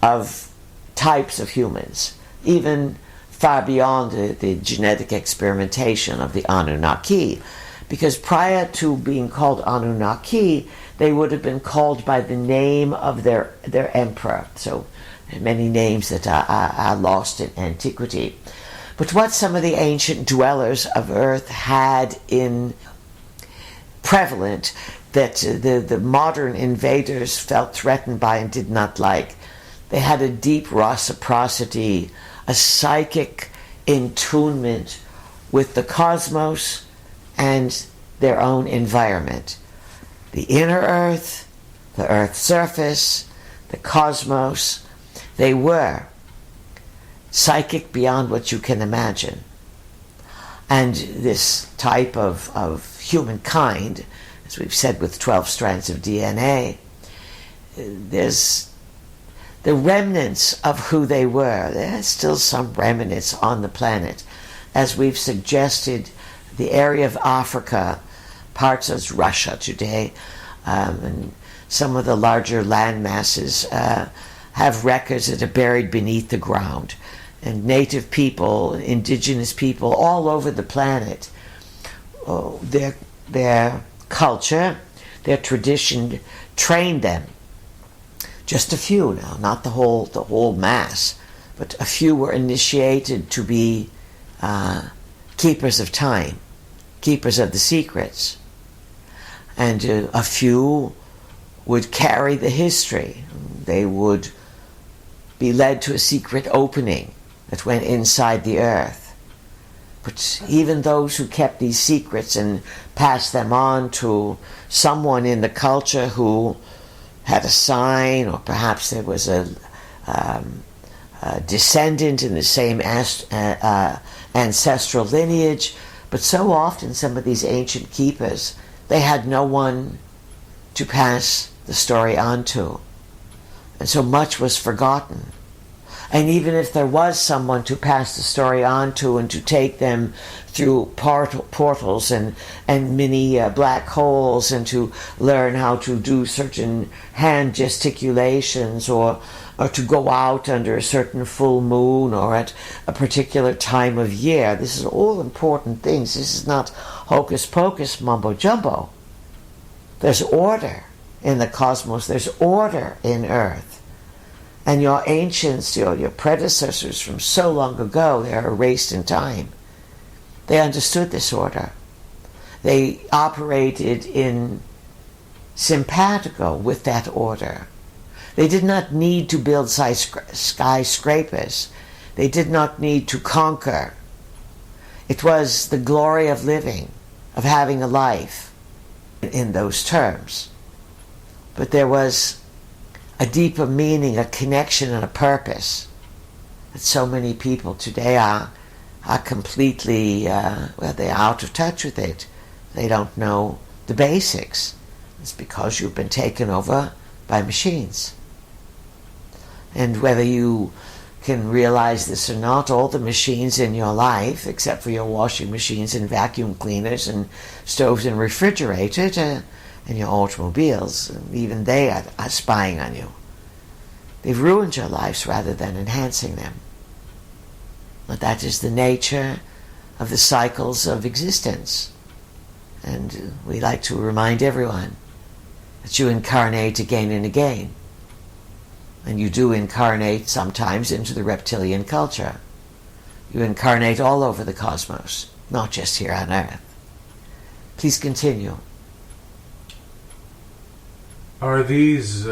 of types of humans, even far beyond the genetic experimentation of the Anunnaki. Because prior to being called Anunnaki, they would have been called by the name of their emperor. So many names that are lost in antiquity. But what some of the ancient dwellers of Earth had in prevalent that the modern invaders felt threatened by and did not like, they had a deep reciprocity, a psychic attunement with the cosmos and their own environment. The inner Earth, the Earth's surface, the cosmos, they were psychic beyond what you can imagine. And this type of humankind, as we've said with 12 strands of DNA, there's the remnants of who they were. There's still some remnants on the planet. As we've suggested, the area of Africa, parts of Russia today, and some of the larger land masses have records that are buried beneath the ground. And native people, indigenous people all over the planet, their culture, their tradition trained them. Just a few now, not the whole mass, but a few were initiated to be keepers of time, keepers of the secrets. And a few would carry the history. They would be led to a secret opening that went inside the earth. But even those who kept these secrets and passed them on to someone in the culture who had a sign, or perhaps there was a descendant in the same ancestral lineage. But so often some of these ancient keepers, they had no one to pass the story on to. And so much was forgotten. And even if there was someone to pass the story on to and to take them through portals and mini black holes, and to learn how to do certain hand gesticulations, or to go out under a certain full moon or at a particular time of year. This is all important things. This is not hocus pocus mumbo jumbo. There's order in the cosmos. There's order in Earth. And your ancients, your predecessors from so long ago, they're erased in time. They understood this order. They operated in simpatico with that order. They did not need to build skyscrapers. They did not need to conquer. It was the glory of living, of having a life in those terms. But there was a deeper meaning, a connection, and a purpose that so many people today are completely, they're out of touch with it. They don't know the basics. It's because you've been taken over by machines. And whether you can realize this or not, all the machines in your life, except for your washing machines and vacuum cleaners and stoves and refrigerators, and your automobiles, and even they are spying on you. They've ruined your lives rather than enhancing them. But that is the nature of the cycles of existence. And we like to remind everyone that you incarnate again and again. And you do incarnate sometimes into the reptilian culture. You incarnate all over the cosmos, not just here on Earth. Please continue. Are these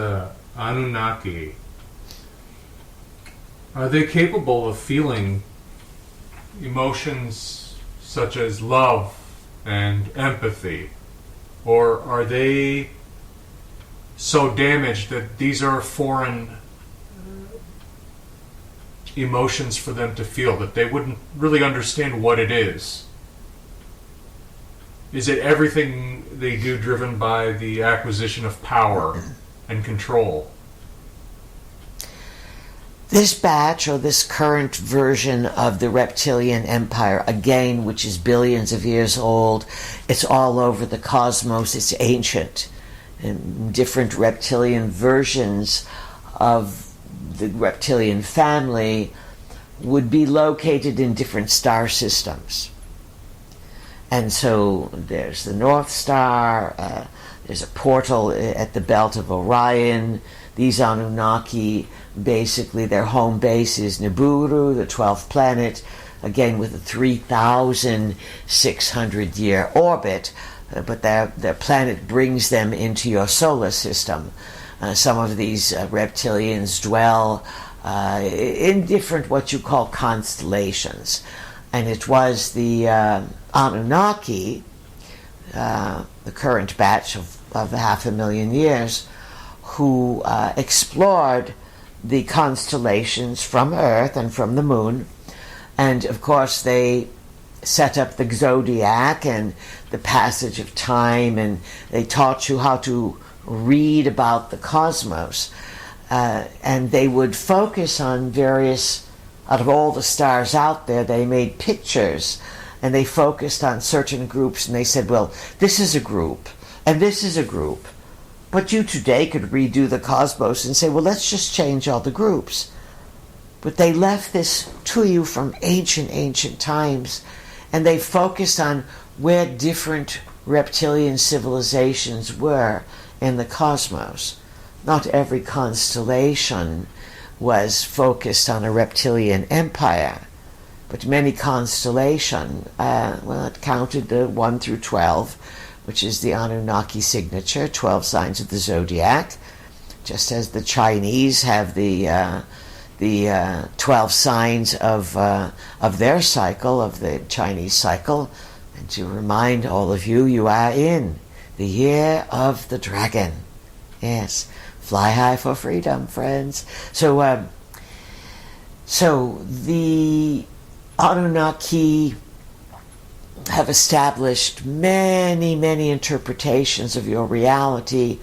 Anunnaki, are they capable of feeling emotions such as love and empathy? Or are they so damaged that these are foreign emotions for them to feel, that they wouldn't really understand what it is? Is it everything they do driven by the acquisition of power and control? This batch, or this current version of the reptilian empire, again, which is billions of years old, it's all over the cosmos, it's ancient. And different reptilian versions of the reptilian family would be located in different star systems. And so there's the North Star, there's a portal at the belt of Orion. These Anunnaki, basically their home base is Nibiru, the 12th planet, again with a 3,600-year orbit, but their planet brings them into your solar system. Some of these reptilians dwell in different what you call constellations. And it was the Anunnaki, the current batch of 500,000 years, who explored the constellations from Earth and from the moon. And of course they set up the zodiac and the passage of time, and they taught you how to read about the cosmos. And they would focus on various, out of all the stars out there, they made pictures, and they focused on certain groups, and they said, well, this is a group, and this is a group. But you today could redo the cosmos and say, well, let's just change all the groups. But they left this to you from ancient times, and they focused on where different reptilian civilizations were in the cosmos. Not every constellation was focused on a reptilian empire, but many constellations, it counted the 1 through 12, which is the Anunnaki signature, 12 signs of the zodiac, just as the Chinese have the 12 signs of their cycle, of the Chinese cycle. And to remind all of you, you are in the year of the dragon. Yes, Fly high for freedom, friends. So the Anunnaki have established many, many interpretations of your reality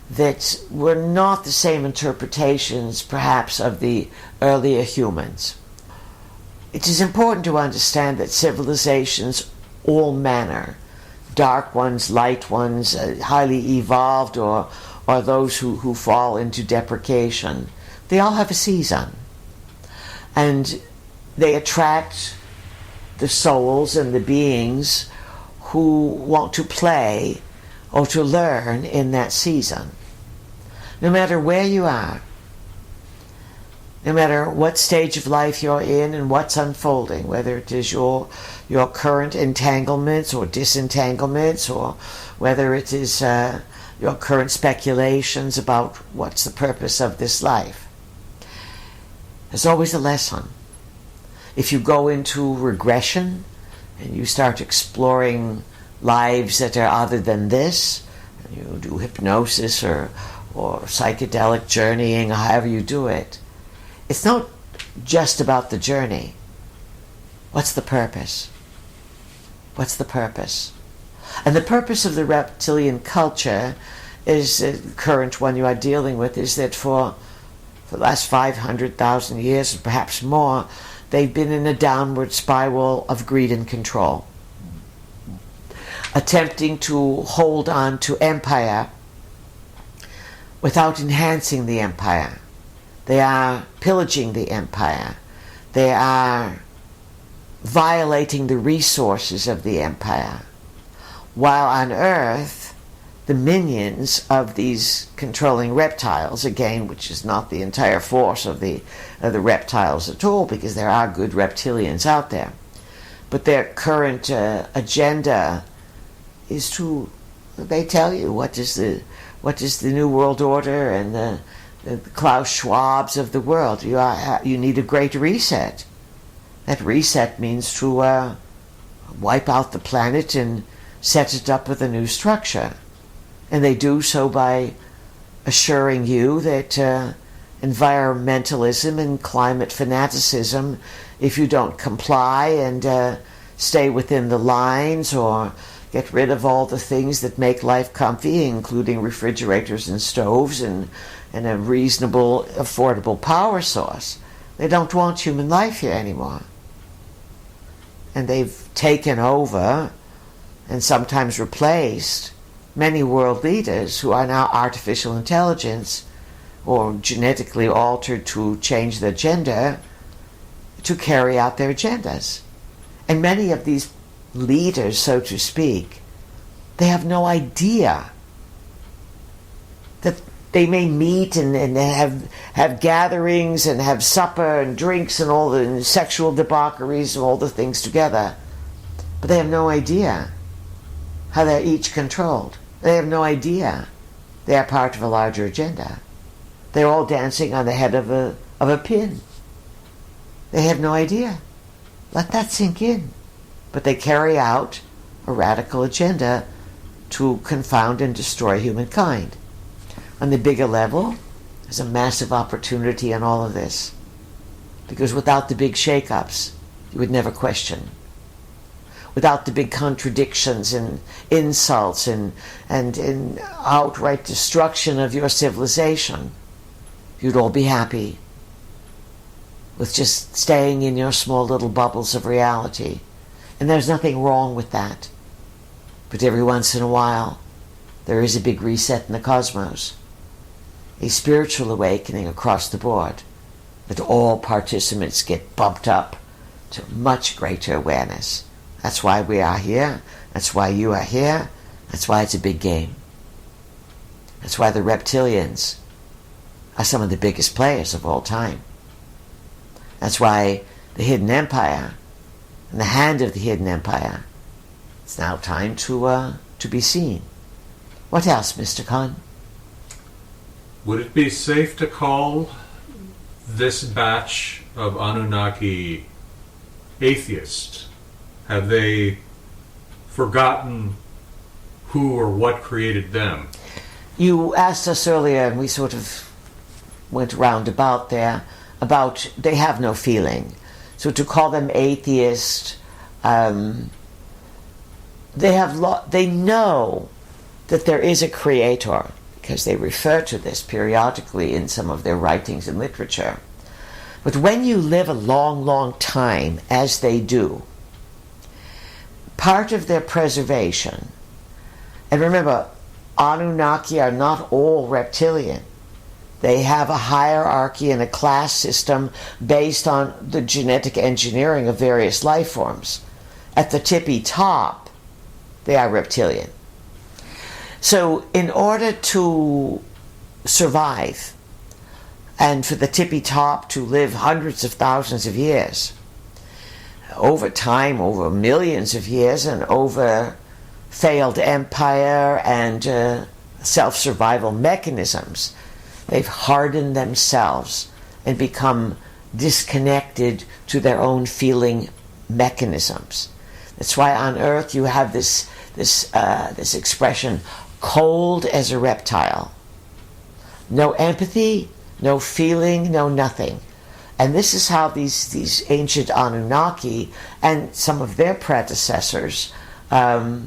that were not the same interpretations, perhaps, of the earlier humans. It is important to understand that civilizations, all manner, dark ones, light ones, highly evolved, or those who fall into deprecation, they all have a season. And they attract the souls and the beings who want to play or to learn in that season. No matter where you are, no matter what stage of life you're in and what's unfolding, whether it is your current entanglements or disentanglements, or whether it is your current speculations about what's the purpose of this life, there's always a lesson. If you go into regression and you start exploring lives that are other than this, and you do hypnosis or psychedelic journeying, or however you do it, it's not just about the journey. What's the purpose? What's the purpose? And the purpose of the reptilian culture is, the current one you are dealing with, is that for the last 500,000 years, or perhaps more, they've been in a downward spiral of greed and control, attempting to hold on to empire without enhancing the empire. They are pillaging the empire. They are violating the resources of the empire. While on Earth, the minions of these controlling reptiles, again, which is not the entire force of the reptiles at all, because there are good reptilians out there, but their current agenda is to, they tell you what is the New World Order and the Klaus Schwabs of the world. You need a great reset. That reset means to wipe out the planet and set it up with a new structure. And they do so by assuring you that environmentalism and climate fanaticism, if you don't comply and stay within the lines or get rid of all the things that make life comfy, including refrigerators and stoves and a reasonable, affordable power source, they don't want human life here anymore. And they've taken over and sometimes replaced many world leaders who are now artificial intelligence or genetically altered to change their gender to carry out their agendas. And many of these leaders, so to speak, they have no idea that they may meet and have gatherings and have supper and drinks and all the sexual debaucheries and all the things together. But they have no idea how they're each controlled. They have no idea they are part of a larger agenda. They're all dancing on the head of a pin. They have no idea. Let that sink in. But they carry out a radical agenda to confound and destroy humankind. On the bigger level, there's a massive opportunity in all of this. Because without the big shake-ups, you would never question. Without the big contradictions and insults and outright destruction of your civilization, you'd all be happy with just staying in your small little bubbles of reality. And there's nothing wrong with that. But every once in a while, there is a big reset in the cosmos. A spiritual awakening across the board, that all participants get bumped up to much greater awareness. That's why we are here. That's why you are here. That's why it's a big game. That's why the reptilians are some of the biggest players of all time. That's why the Hidden Empire and the hand of the Hidden Empire, it's now time to be seen. What else, Mr. Khan? Would it be safe to call this batch of Anunnaki atheist? Have they forgotten who or what created them? You asked us earlier, and we sort of went roundabout there, about they have no feeling. So to call them atheist, they know that there is a creator, because they refer to this periodically in some of their writings and literature. But when you live a long, long time, as they do, part of their preservation, and remember, Anunnaki are not all reptilian. They have a hierarchy and a class system based on the genetic engineering of various life forms. At the tippy top, they are reptilian. So in order to survive, and for the tippy top to live hundreds of thousands of years, over time, over millions of years, and over failed empire and self-survival mechanisms, they've hardened themselves and become disconnected to their own feeling mechanisms. That's why on Earth you have this expression, cold as a reptile. No empathy, no feeling, no nothing. And this is how these ancient Anunnaki and some of their predecessors, how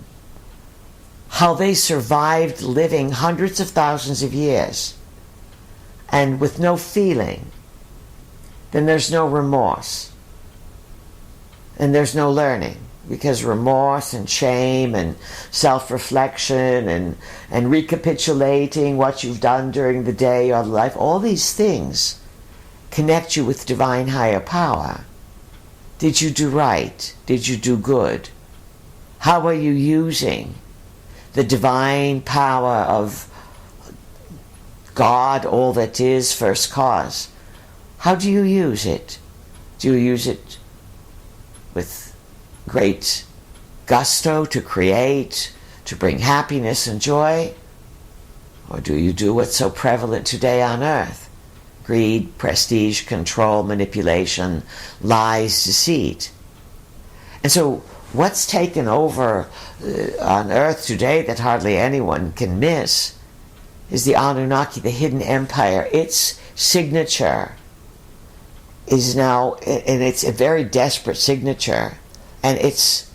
they survived living hundreds of thousands of years and with no feeling. Then there's no remorse. And there's no learning. Because remorse and shame and self-reflection and recapitulating what you've done during the day or life, all these things connect you with divine higher power. Did you do right? Did you do good? How are you using the divine power of God, all that is, first cause? How do you use it? Do you use it with great gusto to create, to bring happiness and joy? Or do you do what's so prevalent today on Earth? Greed, prestige, control, manipulation, lies, deceit. And so what's taken over on Earth today that hardly anyone can miss is the Anunnaki, the hidden empire. Its signature is now, and it's a very desperate signature, and it's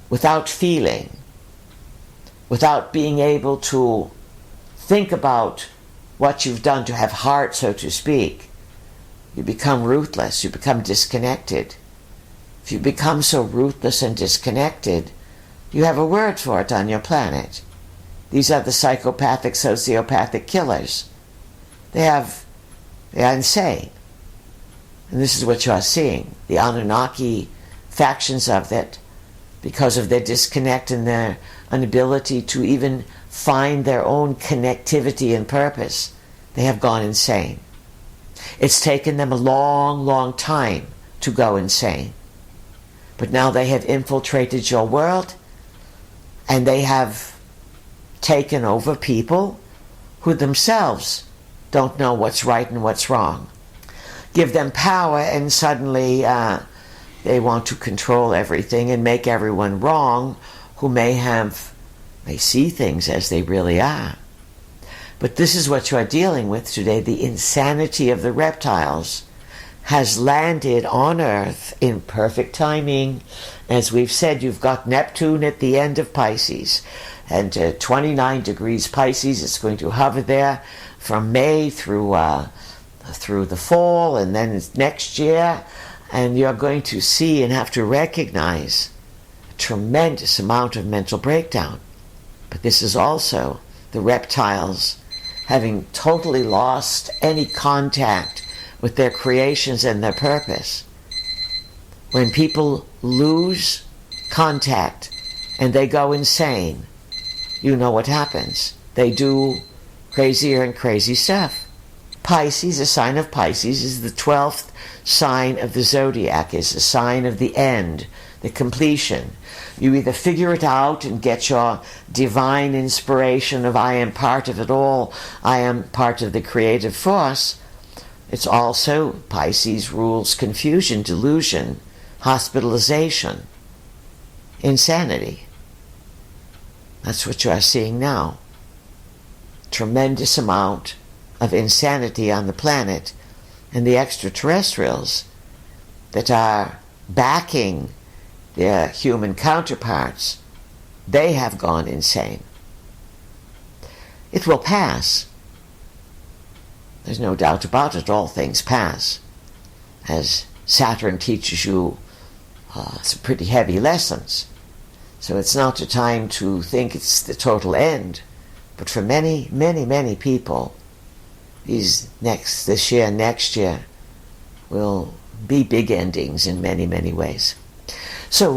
without feeling, without being able to think about what you've done, to have heart, so to speak. You become ruthless, you become disconnected. If you become so ruthless and disconnected, you have a word for it on your planet. These are the psychopathic, sociopathic killers. They are insane. And this is what you are seeing. The Anunnaki factions of that, because of their disconnect and their inability to even find their own connectivity and purpose, they have gone insane. It's taken them a long, long time to go insane. But now they have infiltrated your world, and they have taken over people who themselves don't know what's right and what's wrong. Give them power, and suddenly they want to control everything and make everyone wrong who may see things as they really are. But this is what you are dealing with today. The insanity of the reptiles has landed on Earth in perfect timing. As we've said, you've got Neptune at the end of Pisces, and 29 degrees Pisces. It's going to hover there from May through the fall, and then it's next year. And you're going to see and have to recognize a tremendous amount of mental breakdown. But this is also the reptiles having totally lost any contact with their creations and their purpose. When people lose contact and they go insane, you know what happens. They do crazier and crazy stuff. Pisces, a sign of Pisces, is the 12th sign of the zodiac, is a sign of the end, the completion. You either figure it out and get your divine inspiration of I am part of it all, I am part of the creative force. It's also, Pisces rules confusion, delusion, hospitalization, insanity. That's what you are seeing now. tremendous amount of insanity on the planet, and the extraterrestrials that are backing their human counterparts, they have gone insane. It will pass. There's no doubt about it. All things pass. As Saturn teaches you some pretty heavy lessons. So it's not a time to think it's the total end. But for many, many, many people, this year, next year, will be big endings in many, many ways. So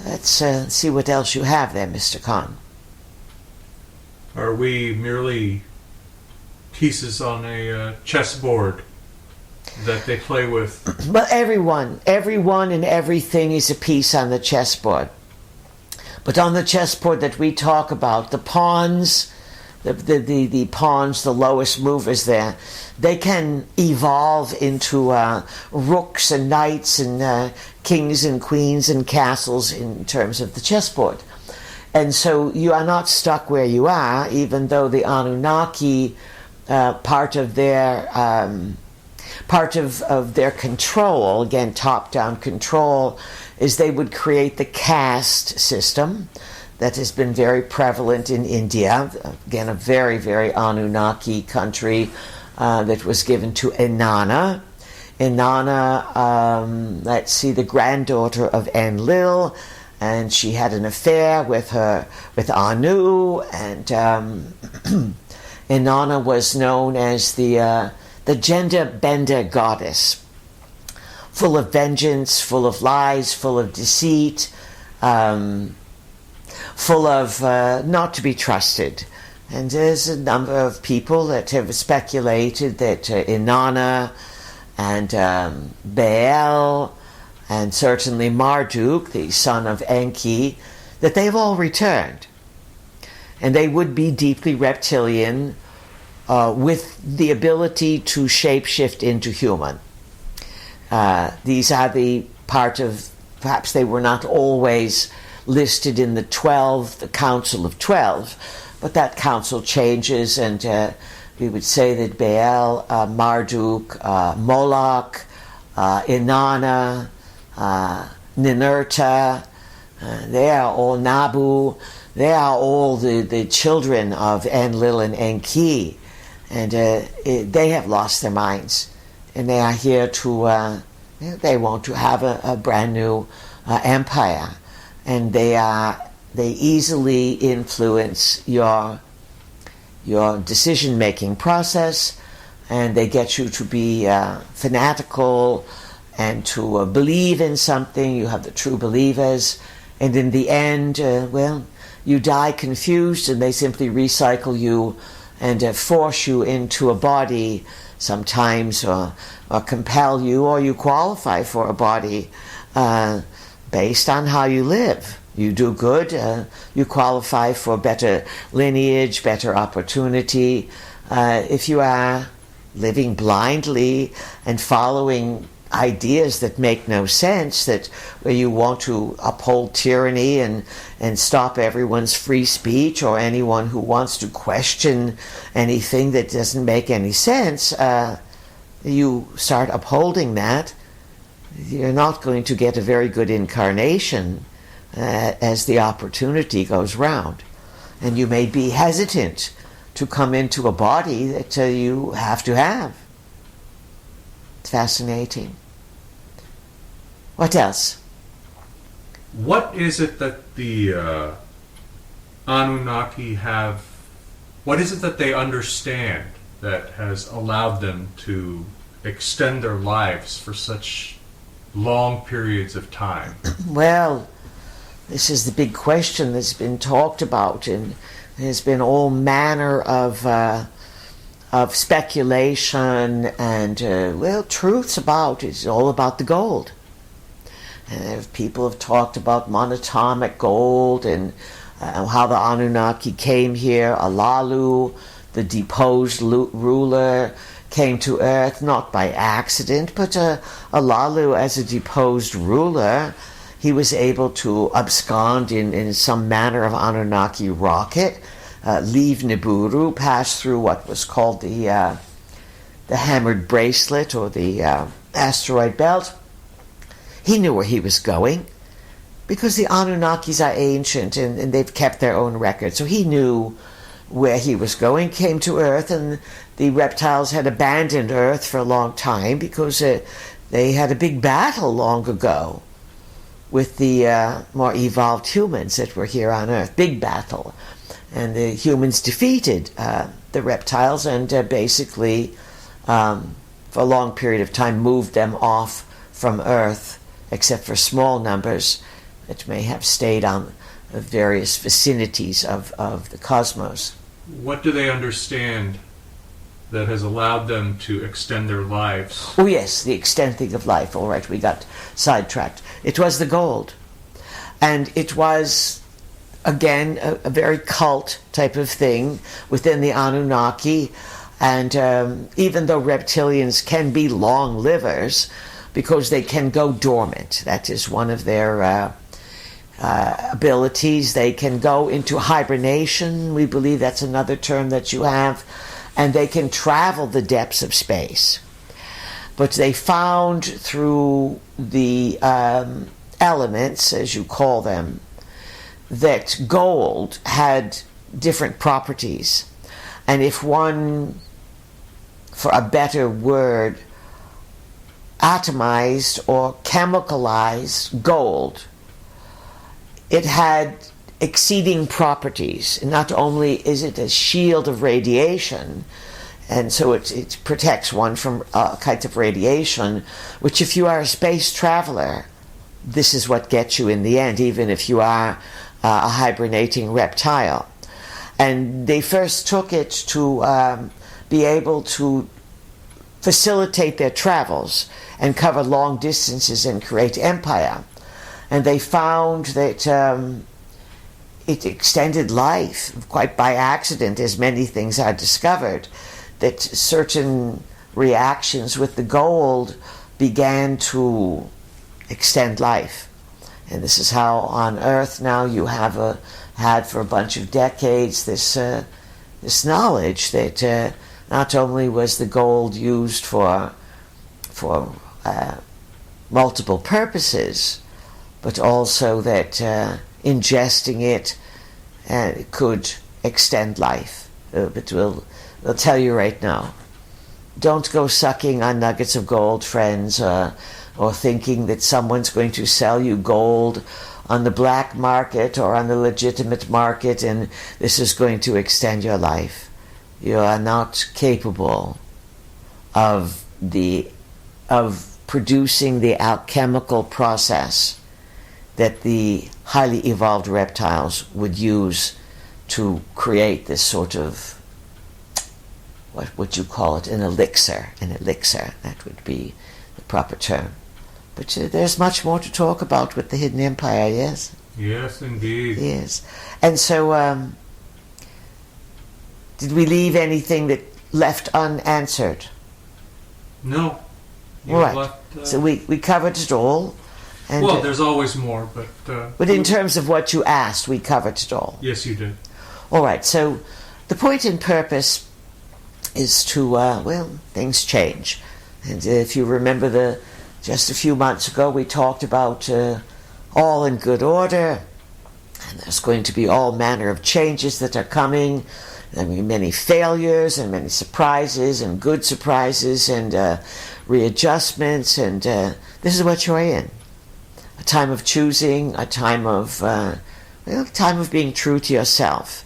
let's see what else you have there, Mr. Khan. Are we merely pieces on a chessboard that they play with? Well, everyone and everything is a piece on the chessboard. But on the chessboard that we talk about, the pawns, the pawns, the lowest movers there, they can evolve into rooks and knights and kings and queens and castles in terms of the chessboard. And so you are not stuck where you are, even though the Anunnaki, part of their control, again top-down control, is they would create the caste system that has been very prevalent in India, again a very, very Anunnaki country that was given to Inanna. Inanna, the granddaughter of Enlil, and she had an affair with Anu, and Inanna was known as the gender bender goddess, full of vengeance, full of lies, full of deceit, full of not to be trusted. And there's a number of people that have speculated that Inanna and Baal, and certainly Marduk, the son of Enki, that they've all returned. And they would be deeply reptilian, with the ability to shapeshift into human. These are the part of, perhaps they were not always listed in the Council of 12, but that council changes, and we would say that Baal, Marduk, Moloch, Inanna, Ninurta, they are all Nabu, they are all the children of Enlil and Enki, and they have lost their minds, and they are here to, they want to have a brand new empire, and they easily influence your decision-making process, and they get you to be fanatical and to believe in something. You have the true believers, and in the end, you die confused, and they simply recycle you and force you into a body sometimes, or compel you, or you qualify for a body based on how you live. You do good, you qualify for better lineage, better opportunity. If you are living blindly and following ideas that make no sense, that where you want to uphold tyranny and stop everyone's free speech, or anyone who wants to question anything that doesn't make any sense, you start upholding that, you're not going to get a very good incarnation as the opportunity goes round. And you may be hesitant to come into a body that you have to have. It's fascinating. What else? What is it that the Anunnaki have, what is it that they understand that has allowed them to extend their lives for such long periods of time? Well, this is the big question that's been talked about, and there's been all manner of speculation and truths about it. It's all about the gold. And people have talked about monatomic gold, and how the Anunnaki came here. Alalu, the deposed ruler, came to Earth not by accident, but Alalu, as a deposed ruler, he was able to abscond in some manner of Anunnaki rocket leave Nibiru, pass through what was called the hammered bracelet or the asteroid belt. He knew where he was going because the Anunnakis are ancient and they've kept their own record. So he knew where he was going, came to Earth, and the reptiles had abandoned Earth for a long time because they had a big battle long ago with the more evolved humans that were here on Earth. Big battle. And the humans defeated the reptiles and basically, for a long period of time, moved them off from Earth, except for small numbers that may have stayed on various vicinities of the cosmos. What do they understand that has allowed them to extend their lives? Oh yes, the extending of life. All right, we got sidetracked. It was the gold. And it was, again, a very cult type of thing within the Anunnaki. And even though reptilians can be long livers, because they can go dormant, that is one of their abilities. They can go into hibernation, we believe that's another term that you have, and they can travel the depths of space. But they found through the elements, as you call them, that gold had different properties. And if one, for a better word, atomized or chemicalized gold, it had exceeding properties. Not only is it a shield of radiation, and so it protects one from kinds of radiation, which if you are a space traveler, this is what gets you in the end, even if you are a hibernating reptile. And they first took it to be able to facilitate their travels and cover long distances and create empire. And they found that it extended life, quite by accident, as many things are discovered, that certain reactions with the gold began to extend life. And this is how on Earth now you have had for a bunch of decades this knowledge that not only was the gold used for multiple purposes, but also that ingesting it could extend life. But we'll tell you right now, don't go sucking on nuggets of gold, friends, or thinking that someone's going to sell you gold on the black market or on the legitimate market and this is going to extend your life. You are not capable of producing the alchemical process that the highly evolved reptiles would use to create this sort of, what would you call it, an elixir, that would be the proper term. But there's much more to talk about with the Hidden Empire, yes? Yes, indeed. Yes. And so, did we leave anything that left unanswered? No. All right. So we covered it all. And, well, there's always more, but... but in terms of what you asked, we covered it all. Yes, you did. All right. So the point and purpose is to, things change. And if you remember just a few months ago, we talked about all in good order, and there's going to be all manner of changes that are coming. There will be many failures and many surprises and good surprises and readjustments, and this is what you're in. A time of choosing, a time of being true to yourself.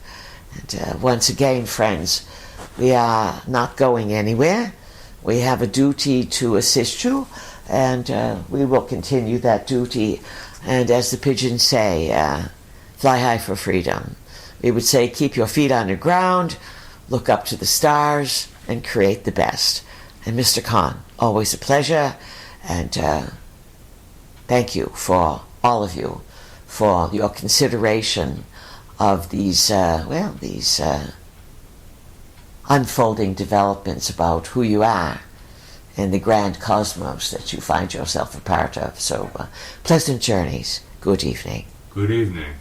And once again, friends, we are not going anywhere. We have a duty to assist you, and we will continue that duty. And as the pigeons say, fly high for freedom. We would say, keep your feet on the ground, look up to the stars, and create the best. And Mr. Khan, always a pleasure, and thank you for all of you for your consideration of these unfolding developments about who you are and the grand cosmos that you find yourself a part of. So, pleasant journeys. Good evening. Good evening.